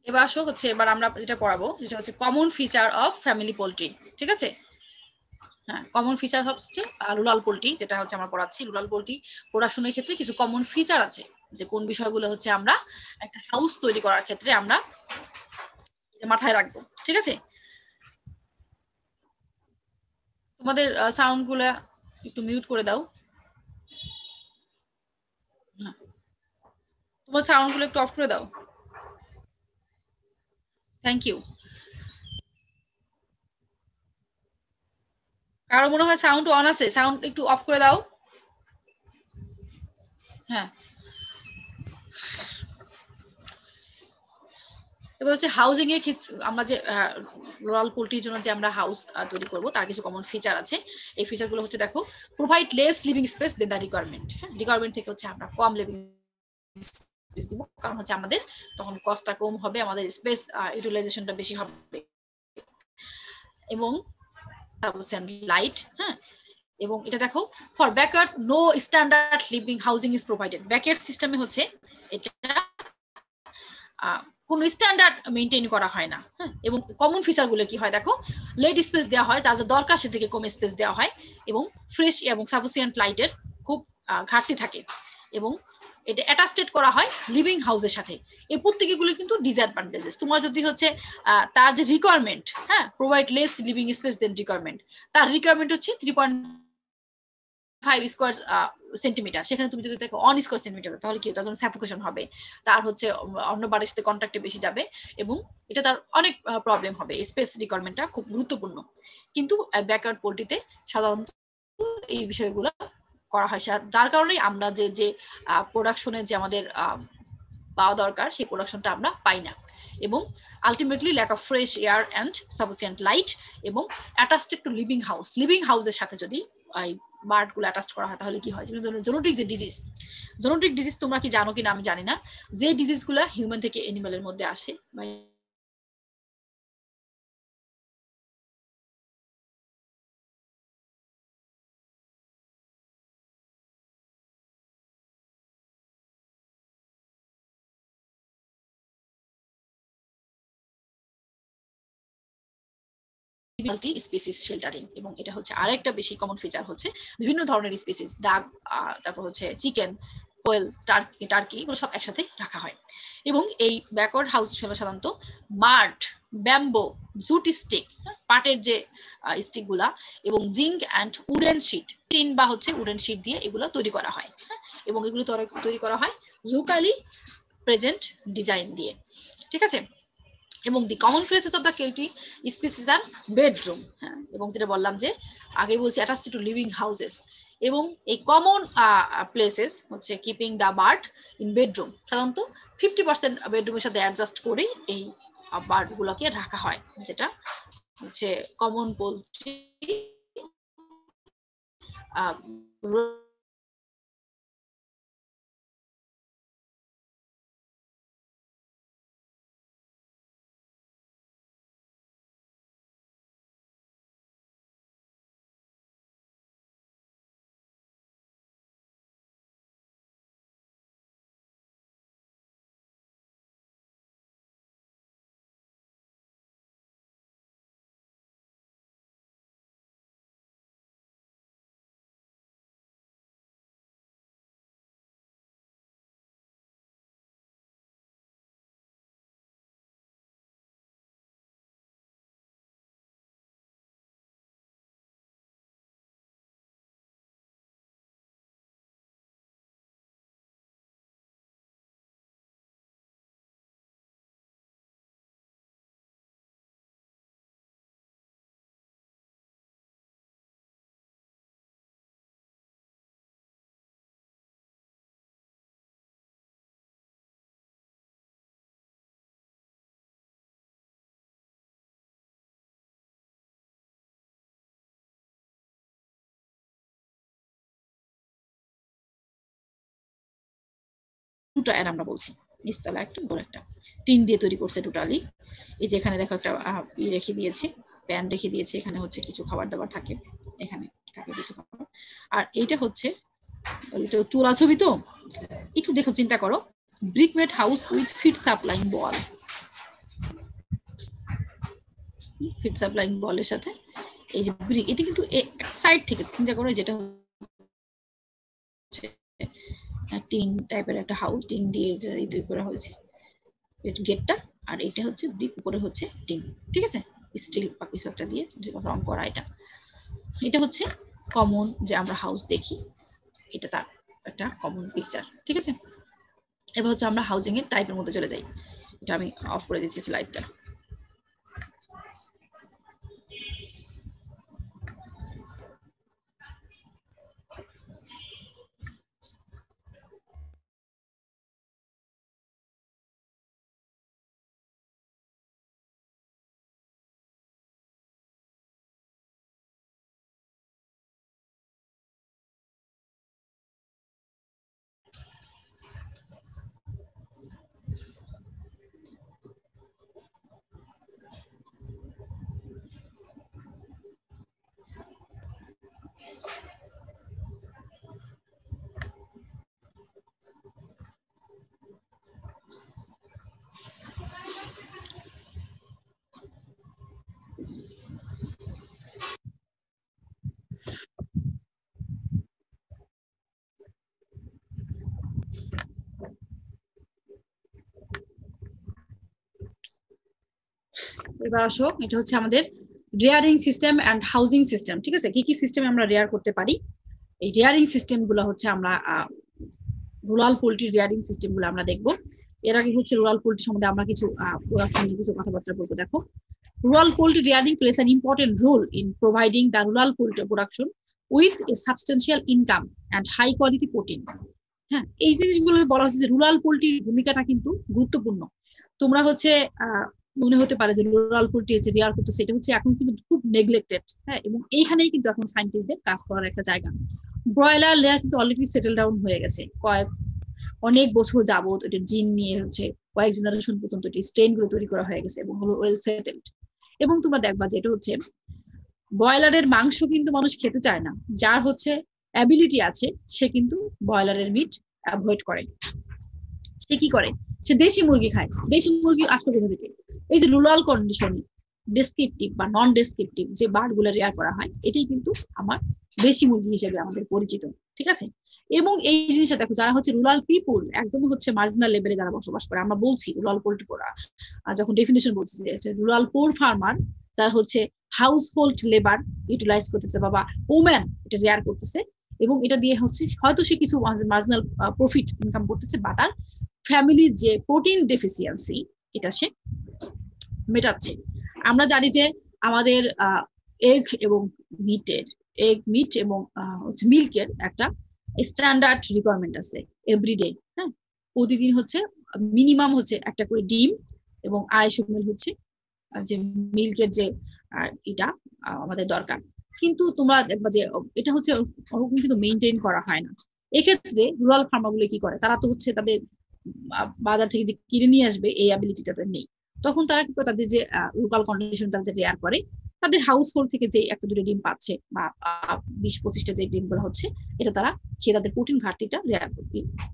এবার আসো হচ্ছে এবার আমরা যেটা পড়াবো যেটা হচ্ছে common feature of family poultry. ঠিক আছে, হ্যাঁ, কমন ফিচার হচ্ছে রুরাল পোল্ট্রি, যেটা হচ্ছে আমরা পড়াচ্ছি। রুরাল পোল্ট্রি প্রোডাকশনের ক্ষেত্রে কিছু কমন ফিচার আছে, যে কোন বিষয়গুলো হচ্ছে আমরা একটা হাউস তৈরি করার ক্ষেত্রে আমরা মাথায় রাখবো। ঠিক আছে, তোমাদের সাউন্ড গুলা একটু মিউট করে দাও। তোমার সাউন্ড গুলো একটু অফ করে দাও, থ্যাংক ইউ। কারো মনে হয় সাউন্ড অন আছে, সাউন্ড একটু অফ করে দাও। হ্যাঁ, এবার হচ্ছে হাউজিং এর ক্ষেত্রে আমরা যে রুরাল পোল্ট্রির জন্য যে আমরা হাউস তৈরি করব তার কিছু কমন ফিচার আছে। এই ফিচার গুলো হচ্ছে দেখো, provide less living space then the requirement. Requirement থেকে হচ্ছে আমরা কম লিভিং স্পেস দিব, কারণ হচ্ছে আমাদের তখন কস্টটা কম হবে, আমাদের স্পেস ইউটিলাইজেশনটা বেশি হবে। এবং লাইট, হ্যাঁ, এবং এটা দেখো for backyard no standard living housing is provided. Backyard সিস্টেমে হচ্ছে এটা কোন স্ট্যান্ডার্ড মেইনটেইন করা হয় না। হ্যাঁ, এবং কমন ফিচার গুলো কি হয় দেখো, লেট স্পেস দেওয়া হয়, যার যা দরকার সে থেকে কম স্পেস দেওয়া হয়, এবং ফ্রেশ এবং সাফিসিয়েন্ট লাইটের খুব ঘাটতি থাকে, এবং এটা অ্যাটাচড করা হয় লিভিং হাউসের সাথে। এই প্রত্যেকগুলো কিন্তু ডিসঅ্যাডভান্টেজেস। তোমার যদি হচ্ছে তার যে রিকোয়ারমেন্ট, হ্যাঁ, প্রোভাইড লেস লিভিং স্পেস দেন রিকোয়ারমেন্ট, তার রিকোয়ারমেন্ট হচ্ছে 3.5 স্কয়ার সেন্টিমিটার, সেখানে তুমি যদি দেখো 1 স্কয়ার সেন্টিমিটার, তাহলে কি তার জন্য সাফোকেশন হবে, তার হচ্ছে অন্য বাড়ির সাথে কন্ট্যাক্টে বেশি যাবে, এবং এটা তার অনেক প্রবলেম হবে। স্পেস রিকোয়ারমেন্টটা খুব গুরুত্বপূর্ণ, কিন্তু ব্যাকয়ার্ড পোল্ট্রিতে সাধারণত এই বিষয়গুলো করা হয়, যার কারণেই আমরা যে প্রোডাকশনের যে আমাদের পাওয়া দরকার সেই প্রোডাকশনটা আমরা পাই না। এবং ultimately lack of fresh air and sufficient light এবং অ্যাটাচড টু লিভিং হাউসের সাথে যদি এই বার্ড গুলো অ্যাটাচ করা হয় তাহলে কি হয়, জোনোটিক যে ডিজিজ তোমরা কি জানো কিনা আমি জানি না, যে ডিজিজ গুলা হিউম্যান থেকে অ্যানিমালের মধ্যে আসে বা স্পিসিস শেল্টারিং। এবং এটা হচ্ছে আরেকটা বেশি কমন ফিচার হচ্ছে বিভিন্ন ধরনের স্পিসিস, ডাক, তারপর হচ্ছে চিকেন, কোয়েল, টার্কি এগুলো সব একসাথে রাখা হয়। এবং এই ব্যাকওয়ার্ড হাউস সাধারণত মাড, ব্যাম্বো, জুট স্টিক, পাটের যে স্টিক গুলা এবং zinc and wooden sheet, tin বা হচ্ছে উডেন শিট দিয়ে এগুলো তৈরি করা হয়। এবং এগুলো তৈরি করা হয় লোকালি প্রেজেন্ট ডিজাইন দিয়ে, ঠিক আছে। এবং the common phrases of the কেল্টি স্পিসিস আর বেডরুম, হ্যাঁ, এবং যেটা বললাম যে আগে বলছি অ্যাটাচড টু লিভিং হাউসেস। এবং এই কমন প্লেসেস হচ্ছে keeping the bird in bedroom, সাধারণত 50% বেডরুমের সাথে অ্যাডজাস্ট করে এই বার্ড গুলোকে রাখা হয়, যেটা হচ্ছে কমন পোল্ট্রি দুটো অ্যাড আমরা বলছি, নিচতলা একটা উপর একটা, টিন দিয়ে তৈরি করছে টোটালি। এই যে এখানে দেখো একটা রেখে দিয়েছে, প্যান রেখে দিয়েছে, এখানে হচ্ছে কিছু খাবার দাবার থাকে, এখানে থাকে কিছু খাবার। আর এইটা হচ্ছে তোলা ছবি, তো একটু দেখো, চিন্তা করো, brick made house with fit supplying বলের সাথে এই যে ব্রিক, এটা কিন্তু এক সাইড থেকে চিন্তা করো, যেটা হচ্ছে টিন টাইপের একটা হাউস, টিন দিয়ে তৈরি করা হয়েছে গেটটা, আর এটা হচ্ছে ব্রিক, উপরে হচ্ছে টিন, ঠিক আছে, স্টিল বা কিছু একটা দিয়ে রং করা। এটা হচ্ছে কমন যে আমরা হাউস দেখি, এটা তার একটা কমন পিকচার, ঠিক আছে। এবার হচ্ছে আমরা হাউজিং এর টাইপের মধ্যে চলে যাই। এটা আমি অফ করে দিচ্ছি স্লাইডটা। এবার আসো, এটা হচ্ছে আমাদের rearing system and housing system, ঠিক আছে। কি কি সিস্টেমে আমরা রেয়ার করতে পারি, এই রেয়ারিং সিস্টেম গুলো হচ্ছে আমরা রুরাল পোল্ট্রি রেয়ারিং সিস্টেম গুলো আমরা দেখবো। এর আগে হচ্ছে রুরাল পোল্ট্রি সম্বন্ধে আমরা কিছু কিছু কথাবার্তা বলবো। দেখো, rural poultry rearing plays an important role in providing the rural poultry production with a substantial income and high quality protein. হ্যাঁ, এই জিনিসগুলো বলা হচ্ছে যে রুরাল পোল্ট্রির ভূমিকাটা কিন্তু গুরুত্বপূর্ণ। তোমরা হচ্ছে মনে হতে পারে যে রুরাল পোল্ট্রি হচ্ছে রেয়ার করতেছে, এটা হচ্ছে এখন কিন্তু খুব নেগলেক্টেড। হ্যাঁ, এবং এইখানেই কিন্তু এখন সায়েন্টিস্টদের কাজ করার একটা জায়গা। ব্রয়লার লেয়ার কিন্তু অলরেডি সেটেল ডাউন হয়ে গেছে, অনেক বছর যাবত এটা জিন নিয়ে হচ্ছে কয়েক জেনারেশন পর্যন্ত স্ট্রেন গুলো তৈরি করা হয়ে গেছে এবং হলো ওয়েল সেটেলড। এবং তোমরা দেখবা যে এটা হচ্ছে ব্রয়লারের মাংস কিন্তু মানুষ খেতে চায় না, যার হচ্ছে অ্যাবিলিটি আছে সে কিন্তু ব্রয়লারের মিট অ্যাভয়েড করে। সে কি করে, সে দেশি মুরগি খায়। দেশি মুরগি আসলে কোথা থেকে? এই যে রুরাল কন্ডিশন ডেসক্রিপটিভ বা নন ডেসক্রিপটিভ যে বার্ড গুলো রেয়ার করা হয়, এটাই কিন্তু আমার দেশি মুরগি হিসেবে আমাদের পরিচিত। ঠিক আছে, এবং এই জিনিসটা দেখো, যারা হচ্ছে রুরাল পিপুল, একদম হচ্ছে মার্জিনাল লেভেলে যারা বসবাস করে, আমরা বলছি রুরাল পোল্ট্রি করা যখন ডেফিনেশন বলছি যে রুরাল পোর ফার্মার, যারা হচ্ছে হাউস হোল্ড লেবার ইউটিলাইজ করতেছে বা ওম্যান এটা রেয়ার করতেছে, এবং এটা দিয়ে হচ্ছে হয়তো সে কিছু মার্জিনাল প্রফিট ইনকাম করতেছে, বা তার ফ্যামিলির যে প্রোটিন ডেফিসিয়েন্সি এটা সে মেটাচ্ছে। আমরা জানি যে আমাদের এগ এবং মিট এবং হচ্ছে মিল্কের একটা স্ট্যান্ডার্ড রিকোয়ারমেন্ট আছে এভরিডে। হ্যাঁ, প্রতিদিন হচ্ছে মিনিমাম হচ্ছে একটা করে ডিম এবং 250 ml হচ্ছে যে মিল্কের যে এটা আমাদের দরকার। কিন্তু তোমরা দেখবা যে এটা হচ্ছে ওরকম কিন্তু মেইনটেইন করা হয় না। এক্ষেত্রে রুরাল ফার্মার গুলো কি করে, তারা তো হচ্ছে তাদের বাজার থেকে যে কিনে নিয়ে আসবে এই অ্যাবিলিটিটা নেই। তখন তারা কি করে, তাদের যে লোকাল কন্ডিশন তারা যে রেয়ার করে, তাদের হাউস হোল্ড থেকে যে একটা দুটো ডিম পাচ্ছে বা 20-25টা যে ডিমগুলো হচ্ছে, এটা তারা খেয়ে তাদের প্রোটিন ঘাটতিটা রেয়ার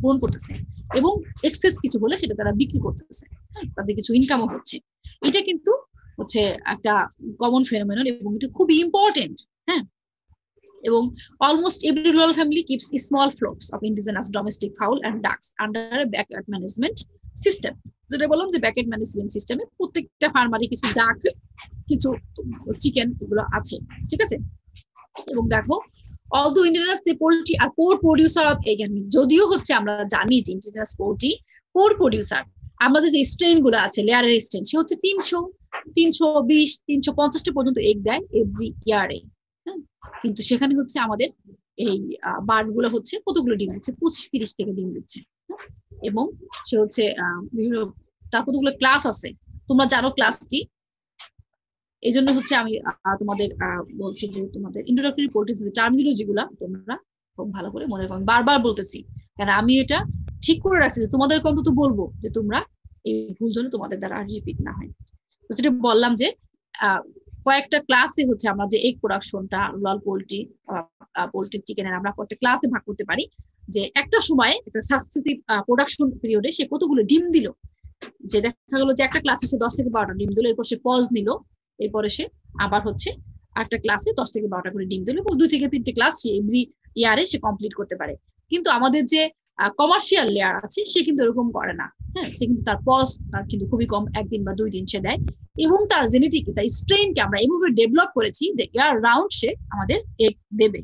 পূরণ করতেছে, এবং এক্সেস কিছু হলে সেটা তারা বিক্রি করতেছে, তাদের কিছু ইনকামও হচ্ছে। এটা কিন্তু হচ্ছে একটা কমন ফেনোমেনন এবং এটা খুবই ইম্পর্টেন্ট। হ্যাঁ, এবং almost every rural family keeps small flocks of indigenous domestic fowl and ducks under a backyard management system. যেটা বললাম যে ব্যাকয়ার্ড ম্যানেজমেন্ট সিস্টেমে প্রত্যেকটা ফার্মারে কিছু ডাক, কিছু চিকেন এগুলো আছে। ঠিক আছে, এবং দেখো although indigenous poultry are core producer of egg and meat, যদিও হচ্ছে আমরা জানি যে indigenous poultry core producer, আমাদের যে স্ট্রেন গুলো আছে লেয়ারের স্ট্রেন, সে হচ্ছে 320-350টা পর্যন্ত এগ দেয় এভরি ইয়ারে। কিন্তু সেখানে হচ্ছে আমাদের এই বার্ড গুলো হচ্ছে কতগুলো ডিম দিচ্ছে, 25-30 থেকে ডিম দিচ্ছে। এবং সে হচ্ছে বিভিন্ন তার কতগুলো ক্লাস আছে, তোমরা জানো ক্লাস কি। এই জন্য হচ্ছে আমি তোমাদের বলছি যে তোমাদের ইন্ট্রোডাক্টরি পোল্ট্রি টার্মিনোলজি গুলা তোমরা খুব ভালো করে মনে রাখো। বারবার বলতেছি, কারণ আমি এটা ঠিক করে রাখছি যে তোমাদেরকে অন্তত বলবো যে তোমরা এই ভুল জন্য তোমাদের দ্বারা আর রিপিট না হয়। তো যেটা বললাম যে কয়েকটা ক্লাসে হচ্ছে আমরা যে এগ প্রোডাকশনটা রুরাল পোল্ট্রি চিকেনের আমরা কয়েকটা ক্লাসে ভাগ করতে পারি, যে একটা সময় একটা সাকসেসিভ প্রোডাকশন পিরিয়ডে সে কতগুলো ডিম দিল। যে দেখা গেলো যে একটা ক্লাসে সে 10 থেকে 12টা ডিম দিল, এরপর সে পজ নিল, এরপরে সে আবার হচ্ছে একটা ক্লাসে 10 থেকে 12টা করে ডিম দিল, এবং 2 থেকে 3টে ক্লাস সে এভরি ইয়ারে সে কমপ্লিট করতে পারে। কিন্তু আমাদের যে কমার্শিয়াল লেয়ার আছে সে কিন্তু এরকম করে না। হ্যাঁ, সে কিন্তু তার পজ কিন্তু খুবই কম, 1 দিন বা 2 দিন সে দেয়, এবং তার জেনেটিক তার স্ট্রেনকে আমরা এভাবে ডেভেলপ করেছি যে ইয়ার রাউন্ড সে আমাদের এগ দেবে।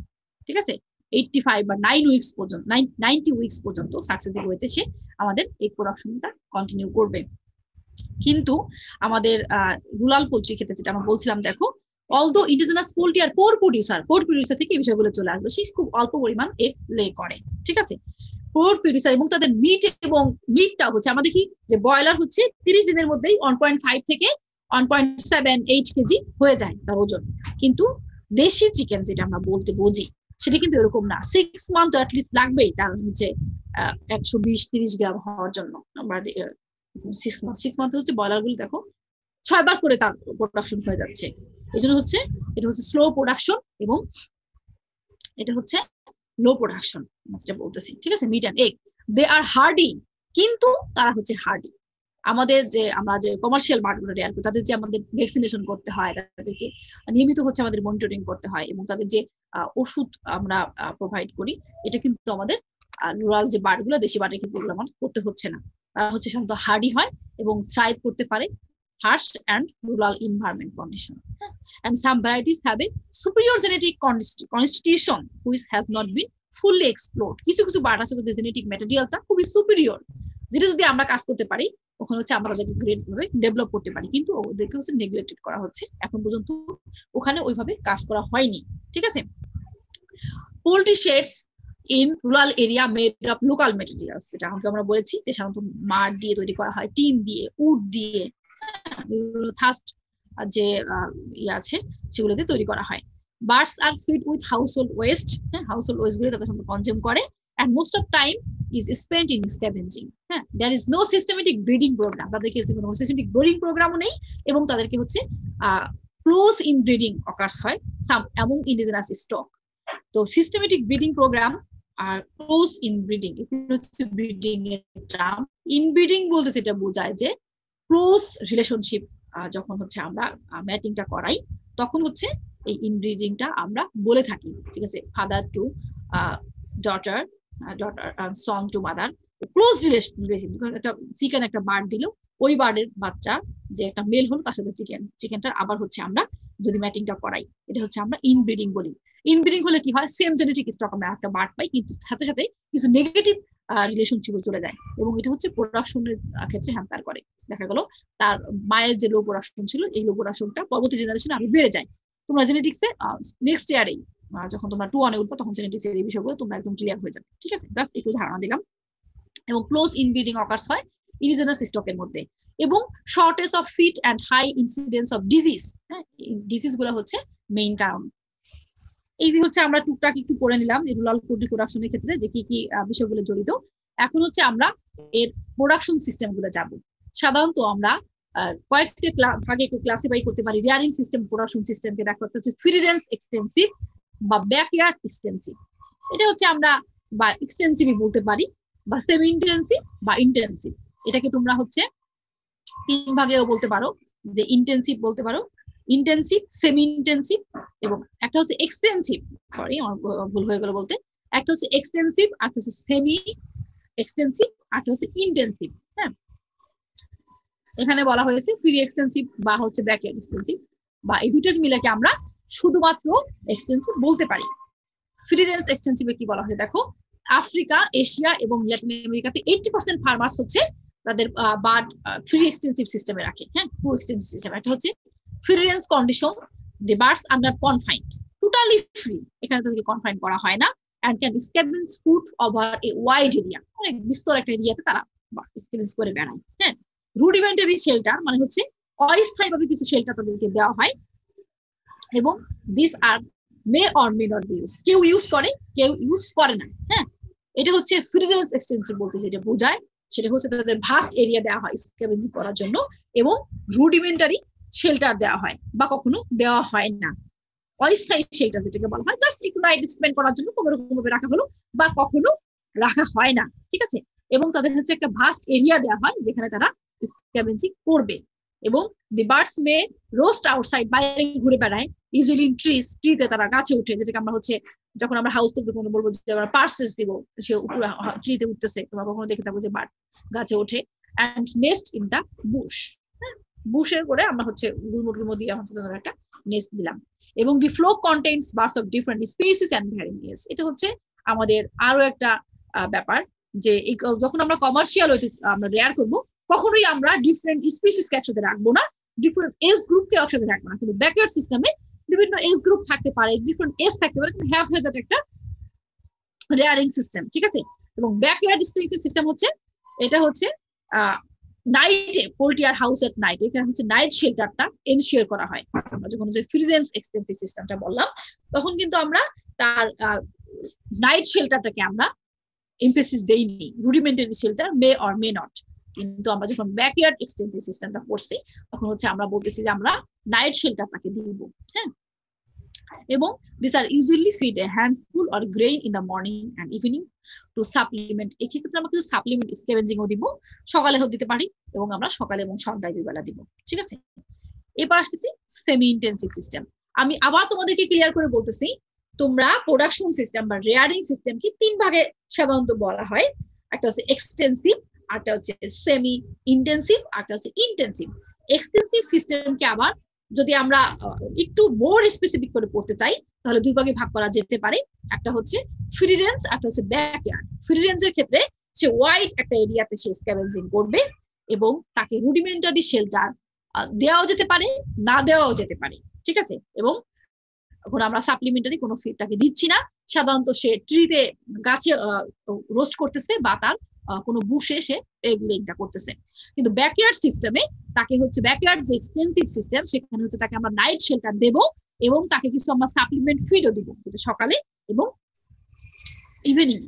ঠিক আছে, 85 বা 9 উইকস পর্যন্ত 90 উইকস পর্যন্ত সাকসেসিভ ওয়েতে সে আমাদের এগ প্রোডাকশনটা কন্টিনিউ করবে। কিন্তু আমাদের রুরাল পোল্ট্রি ক্ষেত্রে যেটা আমরা বলছিলাম, দেখো অলদো ইন্ডিজিনাস পোল্ট্রি আর কোর প্রডিউসার থেকে এই বিষয়গুলো চলে আসলো, সে খুব অল্প পরিমাণ এগ লে করে। ঠিক আছে, কোর প্রডিউসার এবং তাদের মিট এবং মিটটা হচ্ছে আমরা দেখি যে ব্রয়লার হচ্ছে 30 দিনের মধ্যেই 1.5 থেকে 1.78 কেজি হয়ে যায় তার ওজন। কিন্তু দেশি চিকেন যেটা আমরা বলতে বুঝি সেটা কিন্তু এরকম না, 6 মান্থ অ্যাটলিস্ট লাগবেই তার হচ্ছে 120-30 গ্রাম হওয়ার জন্য। আমরা 6 মান্থ হচ্ছে ব্রয়লার গুলো দেখো 6 বার করে তার প্রোডাকশন হয়ে যাচ্ছে। এই জন্য হচ্ছে এটা হচ্ছে স্লো প্রোডাকশন এবং এটা হচ্ছে লো প্রোডাকশন যেটা বলতেছি। ঠিক আছে, meat and egg they are hardy, কিন্তু তারা হচ্ছে হার্ডি। আমাদের যে আমরা যে কমার্শিয়াল বার্ডগুলো রেয়ার করি তাদের যে আমাদের ভ্যাকসিনেশন করতে হয়, তাদেরকে নিয়মিত হচ্ছে আমাদের মনিটরিং করতে হয়, এবং তাদের যে ওষুধ আমরা প্রোভাইড করি, এটা কিন্তু আমাদের রুরাল যে বার্ডগুলো দেশি বার্ডের ক্ষেত্রে এগুলো আমার করতে হচ্ছে না। তারা হচ্ছে সাধারণত হার্ডি হয় এবং থ্রাইভ করতে পারে harsh and rural environment condition. And some varieties have a superior genetic constitution which has not been fully explored. কিছু কিছু বার্ড আছে তাদের জেনেটিক ম্যাটেরিয়ালটা খুবই সুপিরিয়র, যেটা যদি আমরা কাজ করতে পারি ওখানে হচ্ছে আমরা তাদেরকে গ্রেড ভাবে ডেভেলপ করতে পারি, কিন্তু ওদেরকে হচ্ছে নেগলেক্টেড করা হচ্ছে, এখন পর্যন্ত ওখানে ওইভাবে কাজ করা হয়নি। ঠিক আছে, poultry shades in rural area made of local materials, যেটা আমরা বলেছি যে সাধারণত মাঠ দিয়ে তৈরি করা হয়, টিন দিয়ে, উড দিয়ে, থাস্ট যে আছে সেগুলোতে তৈরি করা হয়। Birds R feed with household West, হ্যাঁ হাউসহোল্ড ওয়েস্ট গুলো তাদের কনজিউম করে, and most of time is spent in scavenging. হ্যাঁ, there is no systematic breeding program, তাদেরকে কোনো systematic breeding program নেই, এবং তাদেরকে হচ্ছে close inbreeding occurs হয় some among indigenous stock. তো systematic breeding program আর close inbreeding, এটা হচ্ছে ব্রিডিং এর টার্ম। ইনব্রিডিং বলতে যেটা বোঝায় যে ক্লোজ রিলেশনশিপ যখন হচ্ছে আমরা ম্যাটিংটা করাই তখন হচ্ছে এই ইনব্রিডিংটা আমরা বলে থাকি, ঠিক আছে, father to daughter, Son to mother, close relation. একটা চিকেন একটা বার্ড দিল, ওই বার্ডের বাচ্চা যে একটা মেল হলো তার সাথে চিকেনটার আবার হচ্ছে আমরা যদি ম্যাটিংটা করাই, এটা হচ্ছে আমরা ইনব্রিডিং বলি। ইনব্রিডিং হলে কি হয়, সেম জেনেটিক স্টক আমরা একটা বার্ড পাই, কিন্তু সাথে সাথে কিছু নেগেটিভ রিলেশনশিপ চলে যায়, এবং এটা হচ্ছে প্রোডাকশনের ক্ষেত্রে হ্যাম্পার করে। দেখা গেল তার মায়ের যে লো প্রোডাকশন ছিল, এই লো প্রোডাকশনটা পরবর্তী জেনারেশনে আরো বেড়ে যায়। তোমরা জেনেটিক্সে নেক্সট ইয়ারেই যখন তোমরা 2-1 উঠবে তখন জেনেটিক্সের এই বিষয়গুলো তোমরা একদম ক্লিয়ার হয়ে যাবে, ঠিক আছে, জাস্ট একটু ধারণা দিলাম। এবং ক্লোজ ইনব্রিডিং অকার্স হয় ইন্ডিজিনাস স্টকের মধ্যে, এবং shortage of feed and high incidence of disease, হ্যাঁ ডিজিজ গুলো হচ্ছে মেইন কারণ। এই যে হচ্ছে আমরা টুকটাক একটু পড়ে নিলাম রুরাল পোল্ট্রি প্রোডাকশনের ক্ষেত্রে যে কি কি বিষয়গুলো জড়িত। এখন হচ্ছে আমরা এর প্রোডাকশন সিস্টেম গুলো যাবো। সাধারণত আমরা কয়েকটা ভাগে একটু ক্লাসিফাই করতে পারি রিয়ারিং সিস্টেম, প্রোডাকশন সিস্টেমকে। দেখো একটা হচ্ছে ফ্রি রেঞ্জ এক্সটেন্সিভ বা ব্যাকইয়ার্ড এক্সটেন্সিভ, এটা হচ্ছে আমরা বা এক্সটেন্সিভ বলতে পারি, বা সেমি ইন্টেন্সিভ বা ইন্টেন্সিভ। এটাকে তোমরা হচ্ছে 3 ভাগেও বলতে পারো, যে ইন্টেন্সিভ বলতে পারো, ইন্টেন্সিভ, সেমি ইন্টেন্সিভ, এবং একটা হচ্ছে এক্সটেন্সিভ, সরি আমার ভুল হয়ে গেল বলতে, একটা হচ্ছে এক্সটেন্সিভ, একটা হচ্ছে সেমি এক্সটেন্সিভ, একটা হচ্ছে ইন্টেন্সিভ। হ্যাঁ, এখানে বলা হয়েছে ফ্রি এক্সটেন্সিভ বা হচ্ছে ব্যাকইয়ার্ড এক্সটেন্সিভ, বা এই দুটোকে মিলে আমরা শুধুমাত্র এক্সটেন্সিভ বলতে পারি। ফ্রি রেঞ্জ এক্সটেন্সিভে কি বলা হয় দেখো, আফ্রিকা, এশিয়া এবং ল্যাটিন আমেরিকাতে 80% ফার্মার্স হচ্ছে তাদের বার্ড ফ্রি এক্সটেন্সিভ সিস্টেমে রাখে। হ্যাঁ, টু এক্সটেন্সিভ সিস্টেম। একটা হচ্ছে free range condition, the birds under confined, totally free, এখানে তাদেরকে কনফাইন করা হয় না, and can scavenge food over a wide area, অনেক বিস্তর একটা এরিয়াতে তারা স্ক্যাভেঞ্জ করে বেড়ায়। হ্যাঁ, রুডিমেন্টারি শেল্টার মানে হচ্ছে অস্থায়ীভাবে কিছু শেল্টার তাদেরকে দেওয়া হয়, এবং this are may or may not be use, কেউ ইউজ করে কেউ ইউজ করে না। হ্যাঁ, এটা হচ্ছে ফ্রি রেঞ্জ এক্সটেন্সিভ বলতে যেটা বোঝায় সেটা হচ্ছে তাদের ভাস্ট এরিয়া দেওয়া হয় স্ক্যাভেঞ্জিং করার জন্য, এবং রুডিমেন্টারি শেল্টার দেওয়া হয় বা কখনো দেওয়া হয় না। অস্থায়ী শেল্টার যেটাকে বলা হয়, জাস্ট একটু নাইট স্পেন্ড করার জন্য কোনো রকম ভাবে রাখা হলো, বা কখনো রাখা হয় না, ঠিক আছে। এবং তাদের হচ্ছে একটা ভাস্ট এরিয়া দেওয়া হয় যেখানে তারা স্ক্যাভেঞ্জিং করবে, এবং the birds May roast outside, বাইরে ঘুরে বেড়ায়, ইউজুয়ালি ইন ট্রিজ, ট্রিতে তারা গাছে উঠে, যেটাকে আমরা হচ্ছে যখন আমরা হাউস তুলতে কোনো বলবো যে আমরা পার্সেস দিব, সে উপরে ট্রিতে উঠতেছে, তোমরা কখনো দেখে থাকবো যে বার্ড গাছে ওঠে। And nest in the bush, বুশের করে আমরা হচ্ছে গুলমো দিয়ে হচ্ছে একটা নেস্ট দিলাম। এবং the flock contains birds of different species and variants, এটা হচ্ছে আমাদের আরো একটা ব্যাপার, যে যখন আমরা কমার্শিয়াল আমরা রেয়ার করব, কখনোই আমরা ডিফারেন্ট স্পিসিসকে একসাথে রাখবো না, ডিফারেন্ট এজ গ্রুপকে একসাথে রাখবো না। কিন্তু ব্যাকইয়ার্ড সিস্টেমে বিভিন্ন এজ গ্রুপ থাকতে পারে, ডিফারেন্ট এজ থাকতে পারে, কিন্তু হ্যাভ হয়ে যাবে একটা রেয়ারিং সিস্টেম, ঠিক আছে। এবং ব্যাকইয়ার্ড এক্সটেন্সিভ সিস্টেম হচ্ছে, এটা হচ্ছে নাইটে poultry are house at night, এখানে হচ্ছে নাইট শেল্টারটা এনশিওর করা হয়। আমরা যখন যে ফ্রি রেঞ্জ এক্সটেন্সিভ সিস্টেমটা বললাম তখন কিন্তু আমরা তার নাইট শেল্টারটাকে আমরা এমফেসিস দেইনি, rudimentary shelter May or may not. কিন্তু আমরা যখন ব্যাকইয়ার্ড এক্সটেন্সিভ সিস্টেমটা করছি তখন হচ্ছে আমরা বলতেছি যে আমরা নাইট শেল্টারটাকে দিব। হ্যাঁ, এবং this are usually feed a handful or grain in the morning and evening to supplement. এক্ষেত্রে আমরা কিছু সাপ্লিমেন্ট স্ক্যাভেঞ্জিংও দিব, সকালে দিতে পারি, এবং আমরা সকালে এবং সন্ধ্যায় 2 বেলা দিব, ঠিক আছে। এবার আসতেছি সেমি ইন্টেন্সিভ সিস্টেম। আমি আবার তোমাদেরকে ক্লিয়ার করে বলতেছি, তোমরা প্রোডাকশন সিস্টেম বা রেয়ারিং সিস্টেমকে 3 ভাগে সাধারণত বলা হয়, একটা হচ্ছে এক্সটেন্সিভ, একটা হচ্ছে সেমি ইন্টেন্সিভ, একটা হচ্ছে ইন্টেন্সিভ। এক্সটেন্সিভ সিস্টেমকে আবার যদি আমরা একটু মোর স্পেসিফিক করে পড়তে চাই তাহলে 2 ভাগে ভাগ করা যেতে পারে, একটা হচ্ছে ফ্রি রেঞ্জ, একটা হচ্ছে ব্যাকইয়ার্ড। ফ্রি রেঞ্জের ক্ষেত্রে সে ওয়াইড একটা এরিয়াতে সে স্ক্যাভেঞ্জিং করবে, এবং তাকে রুডিমেন্টারি শেল্টার দেওয়াও যেতে পারে, না দেওয়াও যেতে পারে, ঠিক আছে। এবং এখন আমরা সাপ্লিমেন্টারি কোনো ফিড তাকে দিচ্ছি না, সাধারণত সে ট্রিতে গাছে রোস্ট করতেছে বা তার কোনো বুশে সে এগ লেইংটা করতেছে। কিন্তু ব্যাকইয়ার্ড সিস্টেমে তাকে হচ্ছে ব্যাকইয়ার্ড যে এক্সটেন্সিভ সিস্টেম, সেখানে হচ্ছে তাকে আমরা নাইট শেল্টার দেব এবং তাকে কিছু আমরা সাপ্লিমেন্ট ফিডও দিব, যেটা সকালে এবং ইভিনিং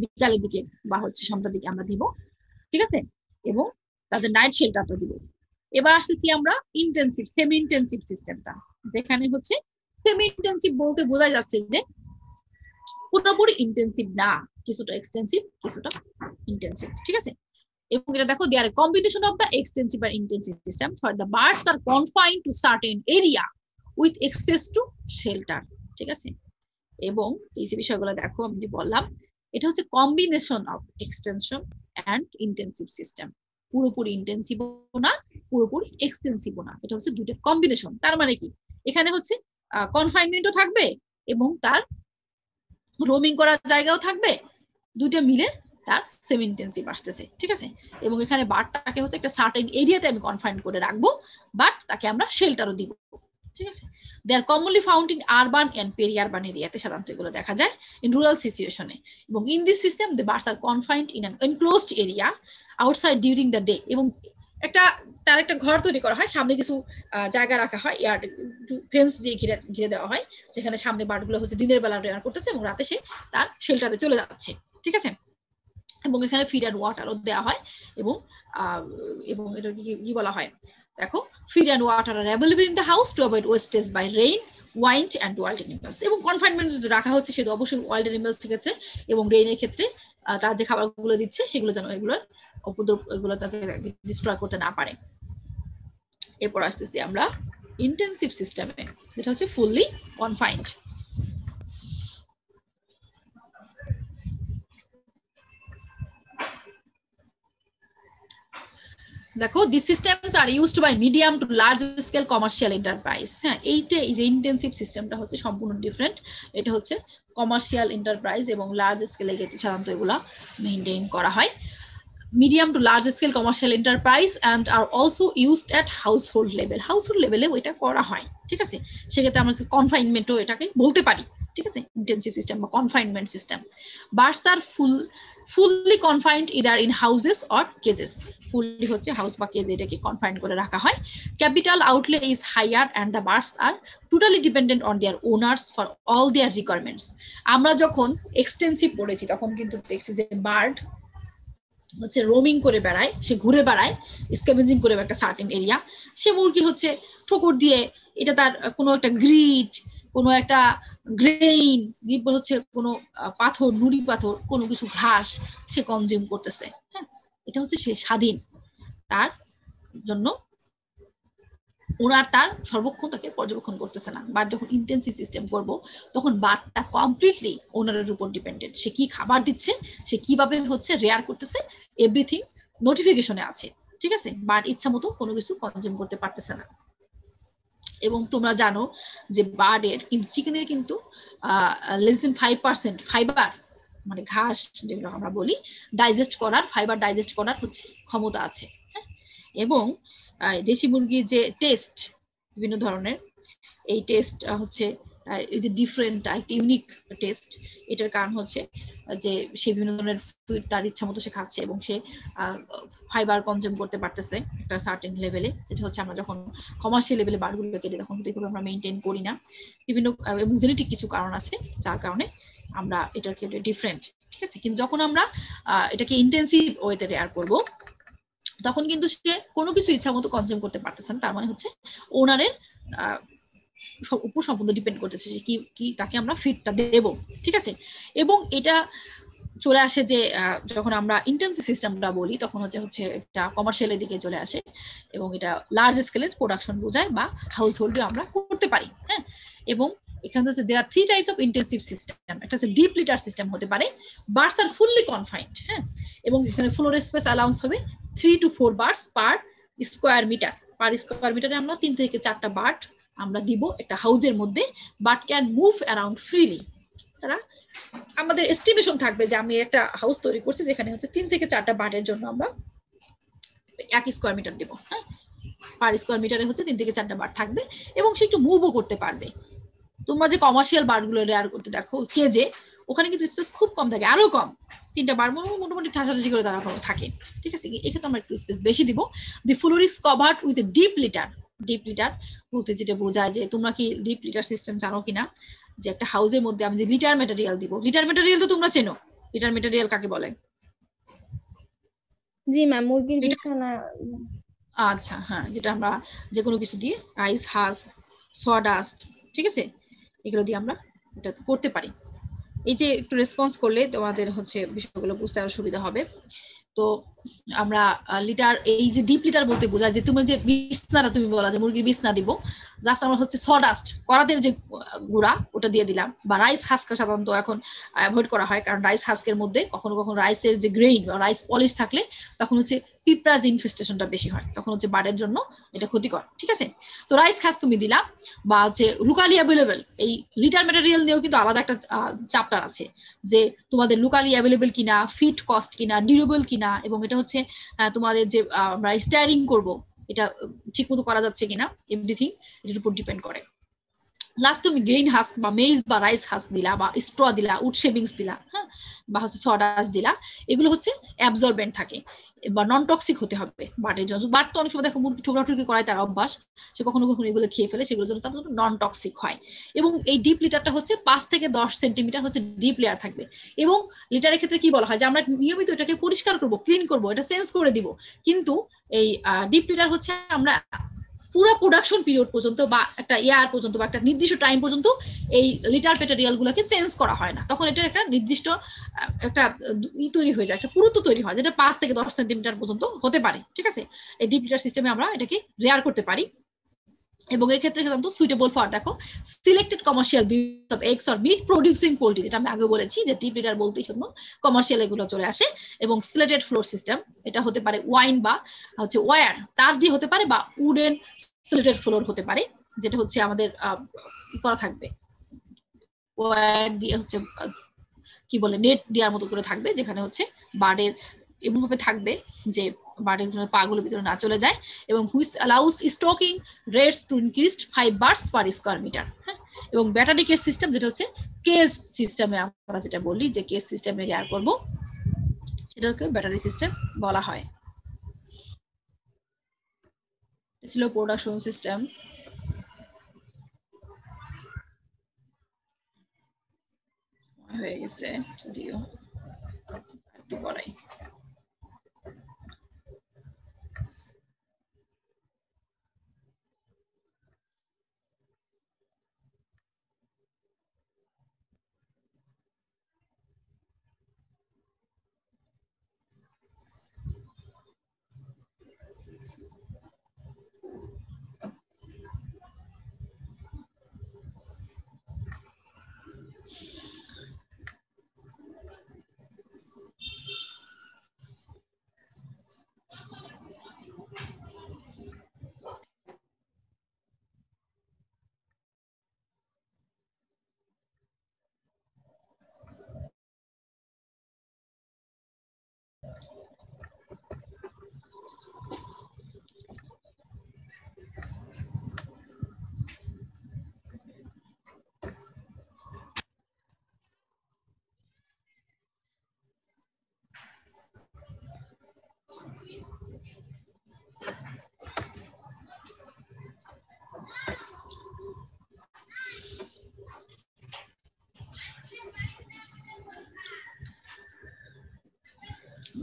বিকালের দিকে বা হচ্ছে সন্ধ্যার দিকে আমরা দিব, ঠিক আছে, এবং তাদের নাইট শেল্টারটা দিব। এবার আসতেছি আমরা ইন্টেন্সিভ সেমি ইন্টেন্সিভ সিস্টেমটা, যেখানে হচ্ছে সেমি ইন্টেন্সিভ বলতে বোঝা যাচ্ছে যে পুরোপুরি ইন্টেন্সিভ না, কিছুটা এক্সটেন্সিভ কিছুটা ইন্টেন্সিভ, ঠিক আছে। এবং এটা দেখো their combination of the extensive and intensive system where the birds are confined to certain area with access to shelter, ঠিক আছে। এবং এই যে বিষয়গুলো দেখো আমি যে বললাম, এটা হচ্ছে combination of extension and intensive system, পুরোপুরি ইন্টেন্সিভ না পুরোপুরি এক্সটেন্সিভ না, এটা হচ্ছে দুইটার কম্বিনেশন। তার মানে কি এখানে হচ্ছে কনফাইনমেন্টও থাকবে এবং তার রোমিং করার জায়গাও থাকবে, দুইটা মিলে তার সেমি ইন্টেন্সিভ আসতেছে, ঠিক আছে। এবং এখানে বার্ডটাকে হচ্ছে একটা সার্টেন এরিয়াতে আমি কনফাইন করে রাখবো, বাট তাকে আমরা শেল্টারও দিব, ঠিক আছে। They are commonly found in urban and peri urban এরিয়াতে সাধারণত এগুলো দেখা যায়, ইন রুরাল সিচুয়েশনে। এবং in this system the birds are confined in an enclosed area outside during the day. এবং তার একটা ঘর তৈরি করা হয়, সামনে কিছু জায়গা রাখা হয়, ইয়ার ফেন্স দিয়ে ঘিরে দেওয়া হয়, যেখানে সামনে বার্ডগুলো হচ্ছে দিনের বেলা রেয়ার করতেছে এবং রাতে সে তার শেল্টারে চলে যাচ্ছে, ঠিক আছে। এবং এখানে ফিড অ্যান্ড ওয়াটারও দেওয়া হয় এবং এটা কি বলা হয় দেখো, feed and water are available in the house to avoid wastage by rain, wind and wild animals. এবং কনফাইনমেন্ট যদি রাখা হচ্ছে সেটা অবশ্যই ওয়াইল্ড অ্যানিমালস ক্ষেত্রে এবং রেইনের ক্ষেত্রে তার যে খাবারগুলো দিচ্ছে সেগুলো যেন এগুলোর উপদ্রব এগুলো তাকে ডিস্ট্রয় করতে না পারে। এরপর আসতেছি আমরা ইন্টেন্সিভ সিস্টেমে, যেটা হচ্ছে ফুললি কনফাইন্ড। দেখো this systems are used by medium to large scale commercial enterprise. হ্যাঁ, এইটা এই যে ইন্টেন্সিভ সিস্টেমটা হচ্ছে সম্পূর্ণ ডিফারেন্ট, এটা হচ্ছে কমার্শিয়াল এন্টারপ্রাইজ এবং লার্জ স্কেলে সাধারণত এগুলা মেইনটেইন করা হয়। Medium to large scale commercial enterprise and are also used at household level, household লেভেলেও এটা করা হয়, ঠিক আছে। সেক্ষেত্রে আমরা কনফাইনমেন্টও এটাকে বলতে পারি, ঠিক আছে, ইন্টেন্সিভ সিস্টেম বা confinement system. Birds are fully confined either in houses or cages, fully হচ্ছে হাউস বা কেজ এটাকে কনফাইন করে রাখা হয়। Capital outlay is higher and the birds are totally dependent on their owners for all their requirements. আমরা যখন extensive পড়েছি তখন কিন্তু দেখছি যে বার্ড হচ্ছে রোমিং করে বেড়ায়, সে ঘুরে বেড়ায়, স্ক্যাভেঞ্জিং করে একটা সার্টেন এরিয়া। সে মুরগি হচ্ছে ঠোকর দিয়ে এটা তার কোনো একটা গ্রিড, কোনো একটা গ্রেইন হচ্ছে কোনো পাথর, নুড়ি পাথর, কোনো কিছু ঘাস সে কনজিউম করতেছে। হ্যাঁ, এটা হচ্ছে সে স্বাধীন, তার জন্য ওনার তার সর্বক্ষণ তাকে পর্যবেক্ষণ করতেছে না। বাট যখন ইন্টেন্সিভ সিস্টেম করব তখন বার্ডটা কমপ্লিটলি ওনারের উপর ডিপেন্ডেন্ট, সে কি খাবার দিচ্ছে, সে কিভাবে হচ্ছে রেয়ার করতেছে, এভরিথিং নোটিফিকেশনে আছে, ঠিক আছে। বার্ড ইচ্ছা মতো কোনো কিছু কনজিউম করতে পারতেছে না। এবং তোমরা জানো যে বার্ডের কিন্তু চিকেনের কিন্তু লেস দেন 5% ফাইবার, মানে ঘাস যেগুলো আমরা বলি ডাইজেস্ট করার, ফাইবার ডাইজেস্ট করার হচ্ছে ক্ষমতা আছে। হ্যাঁ, এবং দেশি মুরগির যে টেস্ট বিভিন্ন ধরনের, এই টেস্ট হচ্ছে এই যে ডিফারেন্ট একটা ইউনিক টেস্ট, এটার কারণ হচ্ছে যে সে বিভিন্ন ধরনের ফুড তার ইচ্ছা মতো সে খাচ্ছে এবং সে ফাইবার কনজিউম করতে পারতেছে একটা সার্টেন লেভেলে, যেটা হচ্ছে আমরা যখন কমার্শিয়াল লেভেলে বার্ডগুলো কেটে তখন এইভাবে আমরা মেনটেন করি না। বিভিন্ন এবং জেনেটিক কিছু কারণ আছে যার কারণে আমরা এটার ক্ষেত্রে ডিফারেন্ট, ঠিক আছে। কিন্তু যখন আমরা এটাকে ইন্টেন্সিভ ওয়েতে রেয়ার করব তখন কিন্তু সে কোনো কিছু ইচ্ছা মতো কনজিউম করতে পারতেছে না, তার মানে হচ্ছে ওনারের উপর সম্পূর্ণ ডিপেন্ড করতেছে যে কি তাকে আমরা ফিডটা দেব, ঠিক আছে। এবং এটা চলে আসে যে যখন আমরা ইন্টেন্সিভ সিস্টেমটা বলি তখন হচ্ছে এটা কমার্শিয়ালের দিকে চলে আসে এবং এটা লার্জ স্কেলের প্রোডাকশন বোঝায় বা হাউস হোল্ডে আমরা করতে পারি। হ্যাঁ, এবং এখানে হচ্ছে there are 3 types of intensive system, একটা হচ্ছে ডিপ লিটার সিস্টেম হতে পারে, বার্ডস আর ফুললি কনফাইন্ড। হ্যাঁ, এবং এখানে ফ্লোর স্পেস অ্যালাউন্স হবে 3 to 4 birds per square metre. Per square মিটারে আমরা 3 থেকে 4টা বার্ড আমরা দিব একটা হাউজের মধ্যে। Bird can move around freely, তারা আমাদের এস্টিমেশন থাকবে যে আমি একটা হাউস তৈরি করছি যেখানে হচ্ছে 3 থেকে 4টা বার্ডের জন্য আমরা 1 স্কোয়ার মিটার দেব। হ্যাঁ, পার স্কোয়ার মিটারে হচ্ছে 3 থেকে 4টা বার্ড থাকবে এবং সে একটু মুভও করতে পারবে। তোমরা যে কমার্শিয়াল বারগুলো রেয়ার করতে দেখো কেজে, ওখানে কিন্তু স্পেস খুব কম থাকে, আরো কম, 3টা বার মোটামুটি ঠাসাঠাসি করে তারা থাকে, ঠিক আছে। এক্ষেত্রে আমরা একটু স্পেস বেশি দিব। দি floor is covered with a deep litre. Deep litre বলতে যেটা বোঝায় যে তোমরা কি ডিপ লিটার সিস্টেম জানো কিনা, যে একটা হাউসের মধ্যে আমি যে লিটার ম্যাটেরিয়াল দিব, লিটার ম্যাটেরিয়াল তো তোমরা চেনো, লিটার ম্যাটেরিয়াল কাকে বলে? জি ম্যাম, মুরগির বিছানা। আচ্ছা হ্যাঁ, যেটা আমরা যে কোনো কিছু দিয়ে রাইস হাস্ক, সডাস্ট, ঠিক আছে, এগুলো দিয়ে আমরা এটা করতে পারি। এই যে একটু রেসপন্স করলে তোমাদের হচ্ছে বিষয়গুলো বুঝতে আরো সুবিধা হবে। তো আমরা লিটার, এই যে ডিপ লিটার বলতে বোঝায় যে তুমি যে বিছনাটা তুমি বলা যে মুরগির বিছনা দিব, জাস্ট আমরা হচ্ছে সডাস্ট, করাতের যে গুঁড়া ওটা দিয়ে দিলাম, বা রাইস হাস্ক সাধারণত এখন অ্যাভয়েড করা হয়, কারণ রাইস হাস্কের মধ্যে কখনো কখনো রাইসের যে গ্রেইন বা রাইস পলিশ থাকলে তখন হচ্ছে পিঁপড়ার যে ইনফেস্টেশনটা বেশি হয়, তখন হচ্ছে বার্ডের জন্য এটা ক্ষতিকর, ঠিক আছে। তো রাইস হাস্ক তুমি দিলা, বা হচ্ছে লোকালি অ্যাভেলেবেল, এই লিটার ম্যাটেরিয়াল নিয়েও কিন্তু আলাদা একটা চ্যাপ্টার আছে, যে তোমাদের লোকালি অ্যাভেলেবেল কিনা, ফিট কস্ট কিনা, ডিউরেবল কিনা, এবং এটা হচ্ছে তোমাদের যে আমরা স্টারিং করব এটা ঠিক মতো করা যাচ্ছে কিনা, এভরিথিং এটার উপর ডিপেন্ড করে। লাস্ট তুমি গ্রেইন হাস্ক বা মেইজ বা রাইস হাস্ক দিলা, বা স্ট্র দিলা, উড শেভিংস দিলা, হ্যাঁ, বা হচ্ছে সডাস দিলা, এগুলো হচ্ছে অ্যাবজর্বেন্ট থাকে বা নন টক্সিক হতে হবে বার্ডের জন্য। বার্ড তো অনেক সময় দেখো মুরগি ঠোকরাঠুকরি করায় তার অভ্যাস, সে কখনো কখনো এগুলো খেয়ে ফেলে, সেগুলোর জন্য তার নন টক্সিক হয়। এবং এই ডিপ লিটারটা হচ্ছে 5 থেকে 10 সেন্টিমিটার হচ্ছে ডিপ লেয়ার থাকবে। এবং লিটারের ক্ষেত্রে কি বলা হয় যে আমরা নিয়মিত এটাকে পরিষ্কার করব, ক্লিন করব, এটা সেন্স করে দিব, কিন্তু এই ডিপ লিটার হচ্ছে আমরা পুরো প্রোডাকশন পিরিয়ড পর্যন্ত বা একটা ইয়ার পর্যন্ত বা একটা নির্দিষ্ট টাইম পর্যন্ত এই লিটার ম্যাটেরিয়াল গুলোকে চেঞ্জ করা হয় না, তখন এটা একটা নির্দিষ্ট একটা তৈরি হয়ে যায়, একটা পুরুত্ব তৈরি হয়, যেটা 5 থেকে 10 সেন্টিমিটার পর্যন্ত হতে পারে, ঠিক আছে। এই ডিপ লিটার সিস্টেমে আমরা এটাকে রেয়ার করতে পারি। এবং এই ক্ষেত্রে কিন্তু সুইটেবল ফর দেখো selected commercial breed of eggs or meat producing poultry, যেটা আমি আগে বলেছি যে ডিপ লিটার বলতেই শুধু কমার্শিয়াল এগুলো চলে আসে। এবং সিলেটেড ফ্লোর সিস্টেম, এটা হতে পারে ওয়াইন বা হচ্ছে ওয়্যার তার দিয়ে হতে পারে, বা উডেন সিলেটেড ফ্লোর হতে পারে, যেটা হচ্ছে আমাদের করা থাকবে ওয়্যার দিয়ে হচ্ছে কি বলে নেট দেওয়ার মতো করে থাকবে, যেখানে হচ্ছে বার্ডের এমন ভাবে থাকবে যে বার্ডের পাগুলো ভিতরে না চলে যায়, এবং which allows stocking rates to increase 5 birds per square metre. হ্যাঁ, এবং ব্যাটারি কেস সিস্টেম, যেটা হচ্ছে কেস সিস্টেমে আমরা যেটা বলি যে কেস সিস্টেমে রেয়ার করব, সেটাকে ব্যাটারি সিস্টেম বলা হয়। এটা ছিল প্রোডাকশন সিস্টেম। হয়ে গেছে, যদিও একটু পড়াই।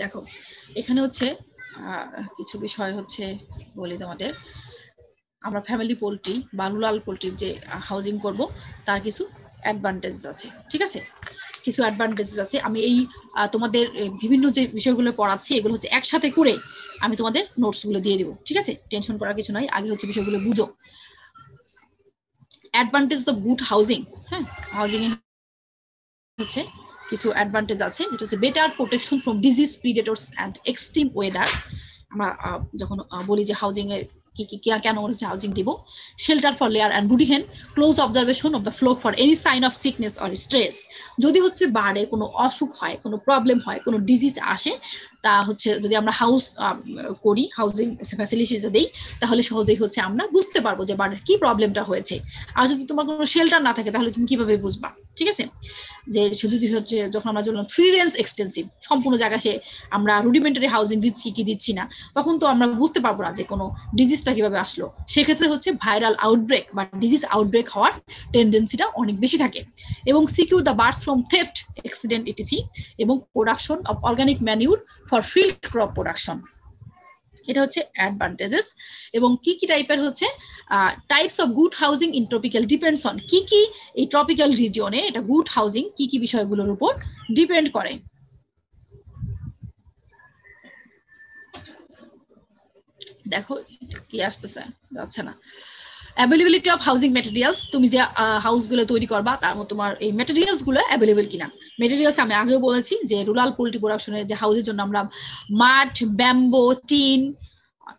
দেখো এখানে হচ্ছে কিছু বিষয় হচ্ছে বলি তোমাদের, আমরা ফ্যামিলি পোল্ট্রি বা রুরাল পোল্ট্রির যে হাউজিং করব তার কিছু অ্যাডভান্টেজ আছে, ঠিক আছে, কিছু অ্যাডভান্টেজ আছে। আমি এই তোমাদের বিভিন্ন যে বিষয়গুলো পড়াচ্ছি এগুলো হচ্ছে একসাথে করে আমি তোমাদের নোটসগুলো দিয়ে দিব, ঠিক আছে, টেনশন করার কিছু নয়, আগে হচ্ছে বিষয়গুলো বুঝো। অ্যাডভান্টেজ অফ গুড হাউজিং, হ্যাঁ, হাউজিং এ হচ্ছে কিছু অ্যাডভান্টেজ আছে, যেটা হচ্ছে better protection from disease, predators and extreme weather. আমরা যখন বলি যে হাউজিং এর কেন হচ্ছে হাউজিং দিব, shelter for layer and brooding hen, close observation of the flock for any sign of sickness or stress. যদি হচ্ছে বার্ডের কোনো অসুখ হয়, কোনো প্রবলেম হয়, কোনো ডিজিজ আসে, তা হচ্ছে যদি আমরা হাউস করি, হাউজিং ফ্যাসিলিটিস দেই, তাহলে সহজেই হচ্ছে আমরা বুঝতে পারবো যে বার্ডের কি প্রবলেমটা হয়েছে। আর যদি তোমার কোনো শেল্টার না থাকে তাহলে তুমি কিভাবে বুঝবা, ঠিক আছে? যে শুধু হচ্ছে যখন আমরা বললাম 3 রেঞ্জ এক্সটেন্সিভ, সম্পূর্ণ জায়গা সে আমরা রুডিমেন্টারি হাউজিং দিচ্ছি কি দিচ্ছি না, তখন তো আমরা বুঝতে পারবো না যে কোনো ডিজিজটা কিভাবে আসলো। সেক্ষেত্রে হচ্ছে ভাইরাল আউটব্রেক বা ডিজিজ আউটব্রেক হওয়ার টেন্ডেন্সিটা অনেক বেশি থাকে। এবং secure the birds from theft, accident ETC, এবং production of organic manure for field crop production. এটা হচ্ছে অ্যাডভান্টেজেস। এবং কি টাইপের হচ্ছে types of good housing in tropical depends on কি এই ট্রপিক্যাল রিজিয়নে এটা গুড হাউজিং কি বিষয়গুলোর উপর ডিপেন্ড করে। দেখো কি আসতেছে, যাচ্ছে না। অ্যাভেলেবিলিটি অফ হাউজিং ম্যাটেরিয়ালস, তুমি যে হাউসগুলো তৈরি করবা তার মধ্যে তোমার এই ম্যাটেরিয়ালস গুলো অ্যাভেলেবল কিনা। ম্যাটেরিয়ালস আমি আগেও বলেছি যে রুরাল পোল্ট্রি প্রোডাকশনের যে হাউসের জন্য আমরা মাঠ, ব্যাম্বো, টিন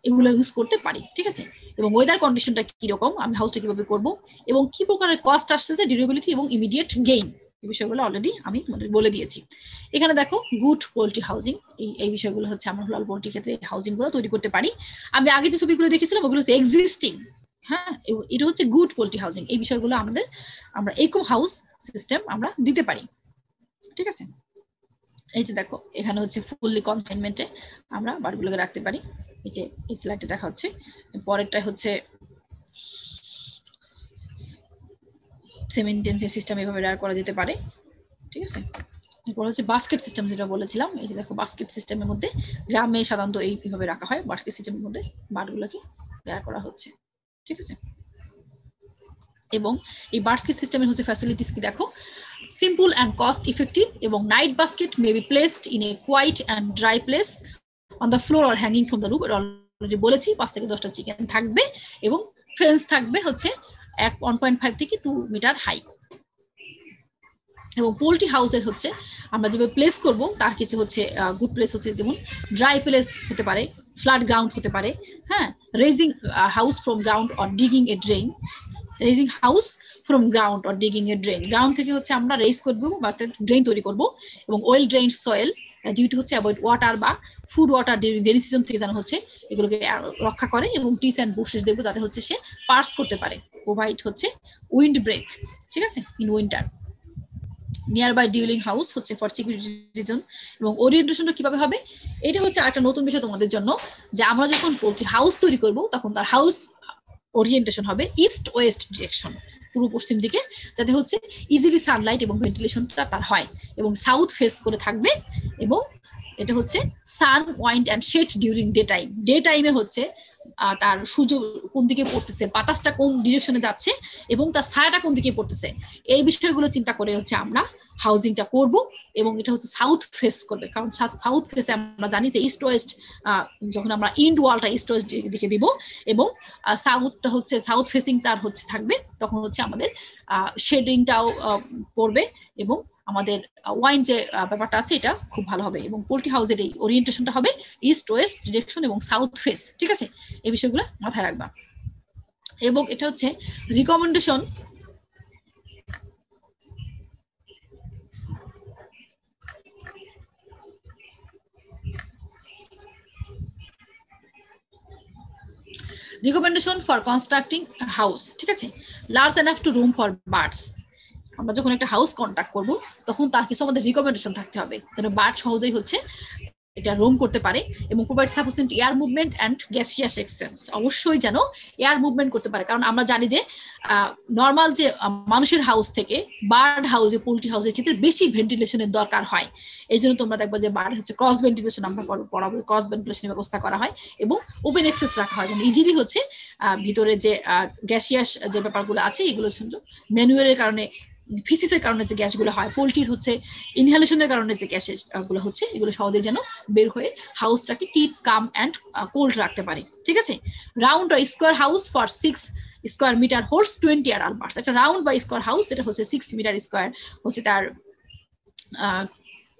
এগুলো ইউজ করতে পারি, ঠিক আছে? এবং ওয়েদার কন্ডিশনটা কিরকম, আমি হাউসটা কিভাবে করব, এবং কি প্রকারের কস্ট আসতেছে, ডিউরেবিলিটি এবং ইমিডিয়েট গেইন, এই বিষয়গুলো অলরেডি আমি তোমাদের বলে দিয়েছি। এখানে দেখো গুড পোল্ট্রি হাউজিং, এই বিষয়গুলো হচ্ছে আমরা রুরাল পোল্ট্রি ক্ষেত্রে হাউজিং গুলো তৈরি করতে পারি। আমি আগে যে ছবিগুলো দেখেছিলাম ওগুলো হচ্ছে এক্সিস্টিং, হ্যাঁ, এটা হচ্ছে গুড পোল্ট্রি হাউজিং। এই বিষয়গুলো আমরা ইকো হাউস সিস্টেম আমরা দিতে পারি, ঠিক আছে? এই যে দেখো এখানে হচ্ছে ফুললি কনফাইনমেন্টে আমরা বার্ডগুলোকে রাখতে পারি। এই যে এই স্লাইডে দেখা হচ্ছে। পরেরটা হচ্ছে সেমি ইন্টেনসিভ সিস্টেম, এভাবে রান করা যেতে পারে, ঠিক আছে? এরপর হচ্ছে বাস্কেট সিস্টেম, যেটা বলেছিলাম। এই যে দেখো বাস্কেট সিস্টেমের মধ্যে গ্রামে সাধারণত এইভাবে রাখা হয়, বাস্কেট সিস্টেমের মধ্যে বার্ডগুলোকে রেয়ার করা হচ্ছে, ঠিক আছে? এবং এই বাস্কেট সিস্টেমের হচ্ছে ফ্যাসিলিটিস কি দেখো, সিম্পল অ্যান্ড কস্ট ইফেক্টিভ, এবং night basket may be placed in a quiet and dry place on the floor or hanging from the roof. Already বলেছি 5 থেকে 10টা চিকেন থাকবে, এবং ফেন্স থাকবে হচ্ছে 1.5 থেকে 2 মিটার হাই। এবং পোল্ট্রি হাউসের হচ্ছে আমরা যেভাবে প্লেস করব তার কিছু হচ্ছে গুড প্লেস হচ্ছে, যেমন ড্রাই প্লেস হতে পারে, ফ্ল্যাট গ্রাউন্ড হতে পারে, হ্যাঁ, raising house from ground or digging A drain, raising house from ground or digging A drain, ground থেকে হচ্ছে আমরা রেজ করবো বা একটা ড্রেন তৈরি করব। এবং ওয়েল ড্রেইনড সয়েল ডিউটি হচ্ছে অ্যাভয়েড ওয়াটার বা food water during rainy season থেকে যেন হচ্ছে এগুলোকে রক্ষা করে, এবং ট্রিস অ্যান্ড বুশেস দেবো যাতে হচ্ছে সে পার্স করতে পারে। প্রোভাইড হচ্ছে উইন্ড ব্রেক, ঠিক আছে, ইন উইন্টার। নিয়ারবাই ডিউলিং হাউস হচ্ছে ফর সিকিউরিটি রিজন। এবং ওরিয়েন্টেশনটা কিভাবে হবে, এটা হচ্ছে একটা নতুন বিষয় তোমাদের জন্য, যে আমরা যখন পোল্ট্রি হাউস তৈরি করব তখন তার হাউস ওরিয়েন্টেশন হবে ইস্ট ওয়েস্ট ডিরেকশন, পূর্ব পশ্চিম দিকে, যাতে হচ্ছে ইজিলি সানলাইট এবং ভেন্টিলেশনটা তার হয়, এবং সাউথ ফেস করে থাকবে। এবং এটা হচ্ছে sun, wind and shade during day time, day টাইমে হচ্ছে তার সূর্য কোন দিকে পড়তেছে, বাতাসটা কোন ডিরেকশনে যাচ্ছে, এবং তার ছায়াটা কোন দিকে পড়তেছে, এই বিষয়গুলো চিন্তা করে হচ্ছে আমরা হাউজিংটা করব। এবং এটা হচ্ছে সাউথ ফেস করবে, কারণ সাউথ ফেসে আমরা জানি যে ইস্ট ওয়েস্ট, যখন আমরা ইন্ড ওয়ালটা ইস্ট ওয়েস্ট দিকে দিব, এবং সাউথটা হচ্ছে সাউথ ফেসিং তার হচ্ছে থাকবে, তখন হচ্ছে আমাদের শেডিংটাও পড়বে, এবং আমাদের ওয়াইন যে ব্যাপারটা আছে এটা খুব ভালো হবে। এবং পোল্ট্রি হাউসের এই ওরিয়েন্টেশনটা হবে ইস্ট ওয়েস্ট ডিরেকশন এবং সাউথ ফেস, ঠিক আছে? এই বিষয়গুলো মাথায় রাখবা। এবং এটা হচ্ছে রিকমেন্ডেশন ফর কনস্ট্রাক্টিং হাউস, ঠিক আছে, large enough to room for birds. আমরা যখন একটা হাউস কন্ট্রাক্ট করব তখন তার কিছু আমাদের রিকমেন্ডেশন থাকতে হবে, যেন বার্ড সহজেই হচ্ছে এটা রোম করতে পারে, এবং provide sufficient air movement and gaseous exchange, অবশ্যই যেন এয়ার মুভমেন্ট করতে পারে। কারণ আমরা জানি যে নর্মাল যে মানুষের হাউস থেকে বার্ড হাউসে, পোল্ট্রি হাউসের ক্ষেত্রে বেশি ভেন্টিলেশনের দরকার হয়। এই জন্য তোমরা দেখবা যে বার্ড হচ্ছে ক্রস ভেন্টিলেশন, আমরা পড়াবো ক্রস ভেন্টিলেশনের ব্যবস্থা করা হয়, এবং ওপেন অ্যাক্সেস রাখা হয়, যেন ইজিলি হচ্ছে ভিতরে যে গ্যাসিয়াস যে ব্যাপারগুলো আছে এগুলো ম্যানুয়ালের কারণে, ফিসিসের কারণে যে গ্যাসগুলো হয়, পোল্ট্রির হচ্ছে ইনহেলেশনের কারণে যে গ্যাসগুলো হচ্ছে, এগুলো সহজে যেন বের হয়ে হাউসটাকে কিপ কাম অ্যান্ড কোল্ড রাখতে পারে, ঠিক আছে? রাউন্ড বা square house for 6 square metre holds 20 adult birds. একটা রাউন্ড বা স্কোয়ার হাউস, এটা হচ্ছে 6 মিটার স্কোয়ার হচ্ছে তার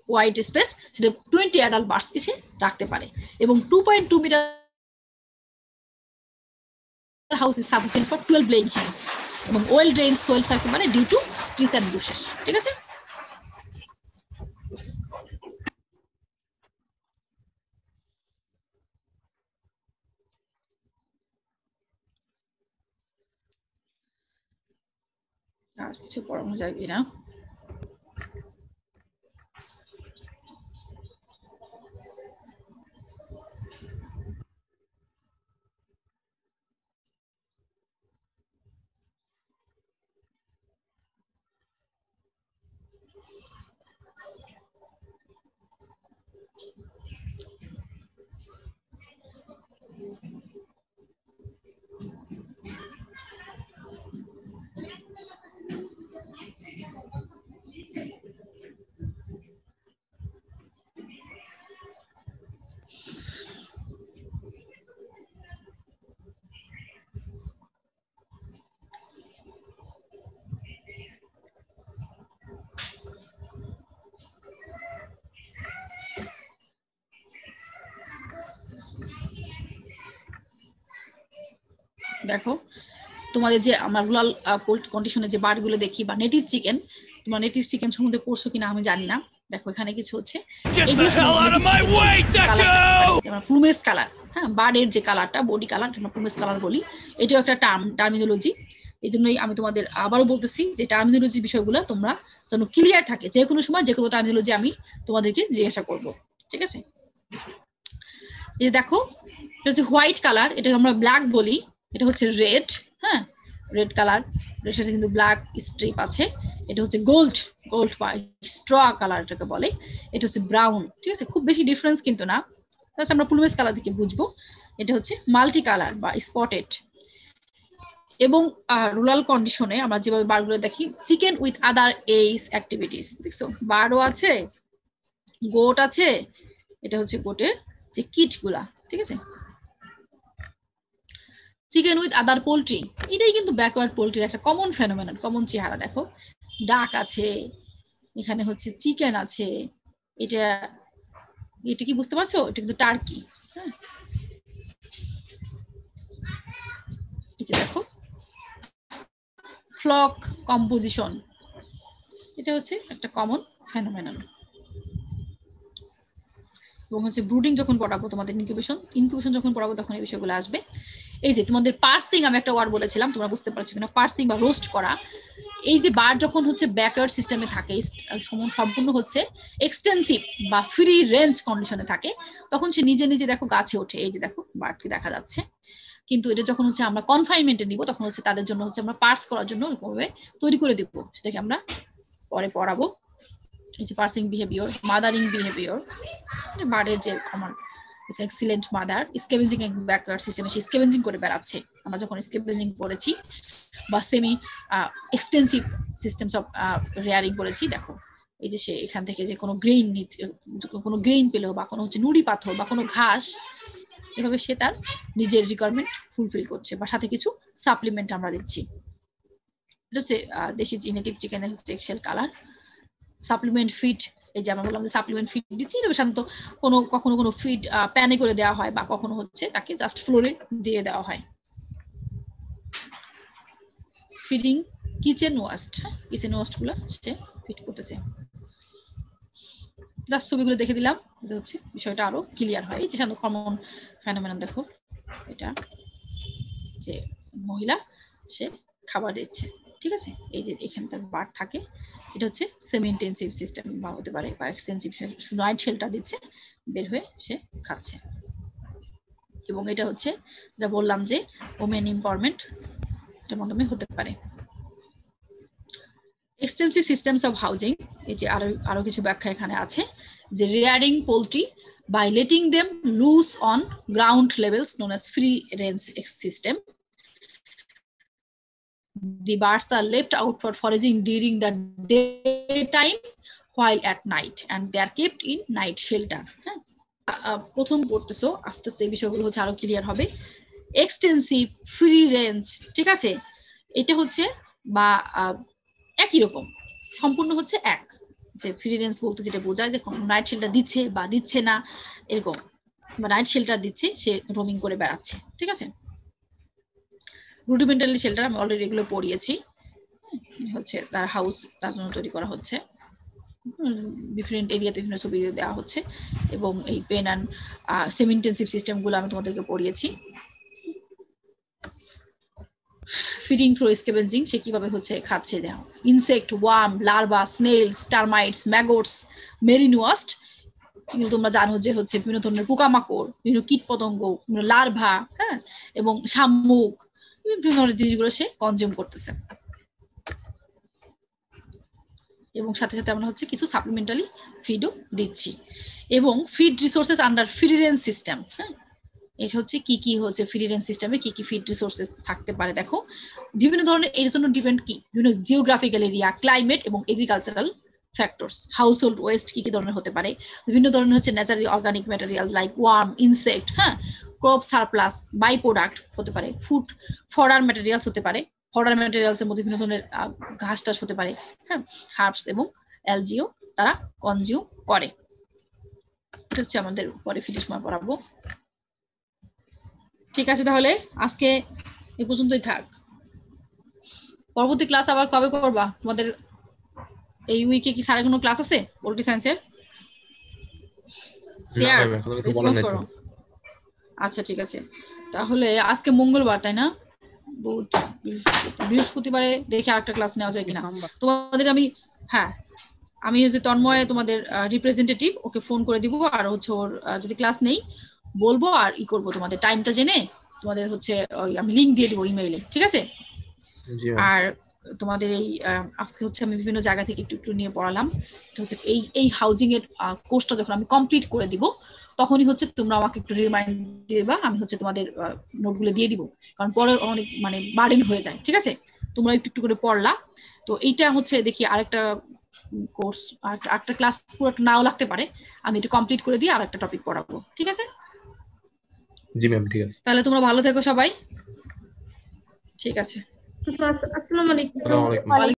ওয়াইড স্পেস, সেটা 20 অ্যাডাল্ট বার্ডসকে সে রাখতে পারে। এবং 2.2 metre house is sufficient for 12 laying hens এবং ওয়েল ড্রেইনড সোয়েল থাকতে পারে due to trees and bushes. ঠিক আছে, আর কিছু পড়ানো যায় কিনা। দেখো তোমাদের যে আমরা রুরাল কন্ডিশনে যে বার্ড গুলো দেখি বা নেটিভ চিকেন, তোমরা নেটিভ চিকেন সম্বন্ধে পড়ছো কিনা আমি জানি না। দেখো এখানে কিছু হচ্ছে প্লুমেজ কালার, হ্যাঁ বার্ডের যে কালারটা বডি কালার প্লুমেজ কালার বলি, এটাও একটা টার্মিনোলজি। এই জন্যই আমি তোমাদের আবারও বলতেছি যে টার্মিনোলজি বিষয়গুলো তোমরা যেন ক্লিয়ার থাকে, যে কোনো সময় যে কোনো টার্মিনোলজি আমি তোমাদেরকে জিজ্ঞাসা করব। ঠিক আছে, এই যে দেখো এটা হচ্ছে হোয়াইট কালার, এটা আমরা ব্ল্যাক বলি, এটা হচ্ছে রেড, হ্যাঁ রেড কালার, এর সাথে কিন্তু ব্ল্যাক স্ট্রিপ আছে। এটা হচ্ছে গোল্ড বা স্ট্র কালার এটাকে বলে, এটা হচ্ছে ব্রাউন। ঠিক আছে, খুব বেশি ডিফারেন্স কিন্তু না, তাহলে আমরা প্লুমেজ কালার থেকে বুঝবো। এটা হচ্ছে মাল্টি কালার বা স্পটেড। এবং রুরাল কন্ডিশনে আমরা যেভাবে বারগুলো দেখি, চিকেন উইথ আদার এইস অ্যাক্টিভিটিস, দেখছো বারও আছে, গোট আছে, এটা হচ্ছে গোটের যে কিট গুলা। ঠিক আছে, চিকেন উইথ আদার পোল্ট্রি, এটাই কিন্তু ব্যাকওয়ার্ড পোল্ট্রির একটা কমন ফেনোমেনন, কমন চেহারা। দেখো ডাক আছে, এখানে হচ্ছে চিকেন আছে, এটা কি বুঝতে পারছো, এটা কিন্তু টার্কি। হ্যাঁ এটা দেখো ফ্লক কম্পোজিশন, এটা হচ্ছে একটা কমন ফেনোমেনন। এবং হচ্ছে ব্রুডিং যখন পড়াবো তোমাদের ইনকিউবেশন যখন পড়াবো তখন এই বিষয়গুলো আসবে। এই যে তোমাদের পার্সিং, আমি একটা ওয়ার্ড বলেছিলাম, তোমরা বুঝতে পারছো কিনা, পার্সিং বা রোস্ট করা। এই যে বার্ড যখন হচ্ছে ব্যাকওয়ার্ড সিস্টেমে থাকে, সম্পূর্ণ হচ্ছে এক্সটেন্সিভ বা ফ্রি রেঞ্জ কন্ডিশনে থাকে, তখন সে নিজে নিজে দেখো গাছে ওঠে। এই যে দেখো বার্ডকে দেখা যাচ্ছে। কিন্তু এটা যখন হচ্ছে আমরা কনফাইনমেন্টে নিব, তখন হচ্ছে তাদের জন্য হচ্ছে আমরা পার্স করার জন্য তৈরি করে দিব, সেটাকে আমরা পরে পড়াবো। এই যে পার্সিং বিহেভিয়ার, মাদারিং বিহেভিয়ার, বার্ডের যে common excellent mother, scavenging backward সিস্টেমে সে স্কেভেঞ্জিং করে বেড়াচ্ছে। আমরা যখন স্কেভেঞ্জিং পড়েছি বা semi extensive systems of rearing পড়েছি, দেখো এই যে সে এখান থেকে যে কোনো গ্রেইন পেলো বা কোনো হচ্ছে নুড়ি পাথর বা কোনো ঘাস, এভাবে সে তার নিজের রিকোয়ারমেন্ট ফুলফিল করছে বা সাথে কিছু সাপ্লিমেন্ট আমরা দিচ্ছি। এটা হচ্ছে দেশি নেটিভ চিকেনের হচ্ছে এক্সেল কালার। সাপ্লিমেন্ট ফিড, এই যে আমরা বললাম যে সাপ্লিমেন্ট ফিড দিচ্ছি, এটা সাধারণত কখনো কোনো ফিড প্যানে করে দেওয়া হয় বা কখনো হচ্ছে তাকে জাস্ট ফ্লোরে দিয়ে দেওয়া হয়। Feeding kitchen waste, kitchen waste গুলো সে ফিড করতেছে। জাস্ট ছবিগুলো দেখে দিলাম, এটা হচ্ছে বিষয়টা আরো ক্লিয়ার হয়। এই যে সাধারণত কমন ফেনোমেনন, দেখো এটা যে মহিলা সে খাবার দিচ্ছে। ঠিক আছে, এই যে এখানে তার বার্ড থাকে, এটা হচ্ছে সেমি ইন্টেন্সিভ সিস্টেম বা হতে পারে বা এক্সটেন্সিভ, নাইট শেলটা দিচ্ছে, বের হয়ে সে খাচ্ছে। এবং এটা হচ্ছে যেটা বললাম যে ওমেন এমপাওয়ারমেন্ট, এটার মাধ্যমে হতে পারে। এক্সটেন্সিভ সিস্টেমস অফ হাউজিং, এই যে আরো কিছু ব্যাখ্যা এখানে আছে, যে rearing poultry by letting them loose on ground levels known as free range system. The birds are left out for foraging during the daytime while at night and they are kept in night shelter. প্রথম পড়তেছো, আস্তে আস্তে এই বিষয়গুলো হচ্ছে আরো clear হবে। Extensive, free range, ঠিক আছে, এটা হচ্ছে বা একই রকম, সম্পূর্ণ হচ্ছে এক, যে ফ্রি রেঞ্জ বলতে যেটা বোঝায় যে নাইট শেল্টার দিচ্ছে বা দিচ্ছে না এরকম, বা নাইট শেল্টার দিচ্ছে সে রোমিং করে বেড়াচ্ছে। ঠিক আছে, রুডিমেন্টালি শেল্টার আমি অলরেডি এগুলো পড়িয়েছি, হচ্ছে তার হাউস তার জন্য তৈরি করা হচ্ছে, ডিফারেন্ট এরিয়াতে বিভিন্ন ছবি দেওয়া হচ্ছে, এবং এই পেন অ্যান্ড সেমি ইন্টেন্সিভ সিস্টেমগুলো আমি তোমাদেরকে পড়িয়েছি। ফিডিং থ্রু স্কেভেঞ্জিং, সে কিভাবে হচ্ছে খাচ্ছে দেওয়া, insect, worm, larvae, snails, termites, maggots, marine waste, কিন্তু তোমরা জানো যে হচ্ছে বিভিন্ন ধরনের পোকামাকড়, বিভিন্ন কীট পতঙ্গ, বিভিন্ন লার্ভা, হ্যাঁ, এবং শামুক, বিভিন্ন ধরনের জিনিসগুলো সে কনজিউম করতেছে। এবং সাথে সাথে আমরা হচ্ছে কিছু সাপ্লিমেন্টারি ফিডও দিচ্ছি। এবং ফিড রিসোর্সেস আন্ডার ফিডিরেন্স সিস্টেম, হ্যাঁ, এটা হচ্ছে কি কি হচ্ছে ফিডিরেন্স সিস্টেমে কি কি ফিড রিসোর্সেস থাকতে পারে। দেখো বিভিন্ন ধরনের, এর জন্য ডিপেন্ড কি বিভিন্ন জিওগ্রাফিক্যাল এরিয়া, ক্লাইমেট এবং এগ্রিকালচারাল ফ্যাক্টরস। হাউসহোল্ড ওয়েস্ট কি কি ধরনের হতে পারে, বিভিন্ন ধরনের হচ্ছে naturally organic material like worm, insect, হ্যাঁ, ক্রপ সারপ্লাস, বাই প্রোডাক্ট হতে পারে, ফুড ফডার ম্যাটেরিয়ালস হতে পারে, ফডার ম্যাটেরিয়ালস এর মধ্যে বিভিন্ন ধরনের ঘাস টাস হতে পারে, হ্যাঁ, হার্বস এবং অ্যালজিও তারা কনজিউম করে। এটা হচ্ছে আমাদের পরে ফিডের সময় পড়াবো। ঠিক আছে, তাহলে আজকে এই পর্যন্তই থাক। পরবর্তী ক্লাস আবার কবে করবা? তোমাদের এই উইকে কি সারা কোনো ক্লাস আছে পোল্ট্রি সায়েন্সের? শেয়ার রেসপন্স করো। আচ্ছা ঠিক আছে, তাহলে আজকে মঙ্গলবার তাই না? বৃহস্পতিবারে দেখি আরেকটা ক্লাস নেওয়া যায় কিনা। তোমাদের আমি, হ্যাঁ, আমি হচ্ছে তন্ময় তোমাদের রিপ্রেজেন্টেটিভ, ওকে ফোন করে দিব, আর হচ্ছে ওর যদি ক্লাস নেই বলবো, আর ই করবো তোমাদের টাইমটা জেনে তোমাদের হচ্ছে আমি লিংক দিয়ে দিব ইমেইলে, ঠিক আছে? আর তোমাদের এই আজকে হচ্ছে আমি বিভিন্ন জায়গা থেকে একটু একটু নিয়ে পড়ালাম। এটা হচ্ছে এই হাউজিং এর কোর্সটা যখন আমি কমপ্লিট করে দিব তখনই হচ্ছে তোমরা আমাকে একটু রিমাইন্ড দিবা, আমি হচ্ছে তোমাদের নোটগুলো দিয়ে দিব, কারণ পরে অনেক মানে বার্ডেন হয়ে যায়। ঠিক আছে, তোমরা একটু একটু করে পড়লা। তো এইটা হচ্ছে দেখি আরেকটা কোর্স, আরেকটা ক্লাস পুরোটা নাও লাগতে পারে, আমি এটা কমপ্লিট করে দিয়ে আরেকটা টপিক পড়াবো, ঠিক আছে? জি ম্যাম, ঠিক আছে। তাহলে তোমরা ভালো থেকো সবাই, ঠিক আছে। আসসালামু আলাইকুম। আসসালামু আলাইকুম।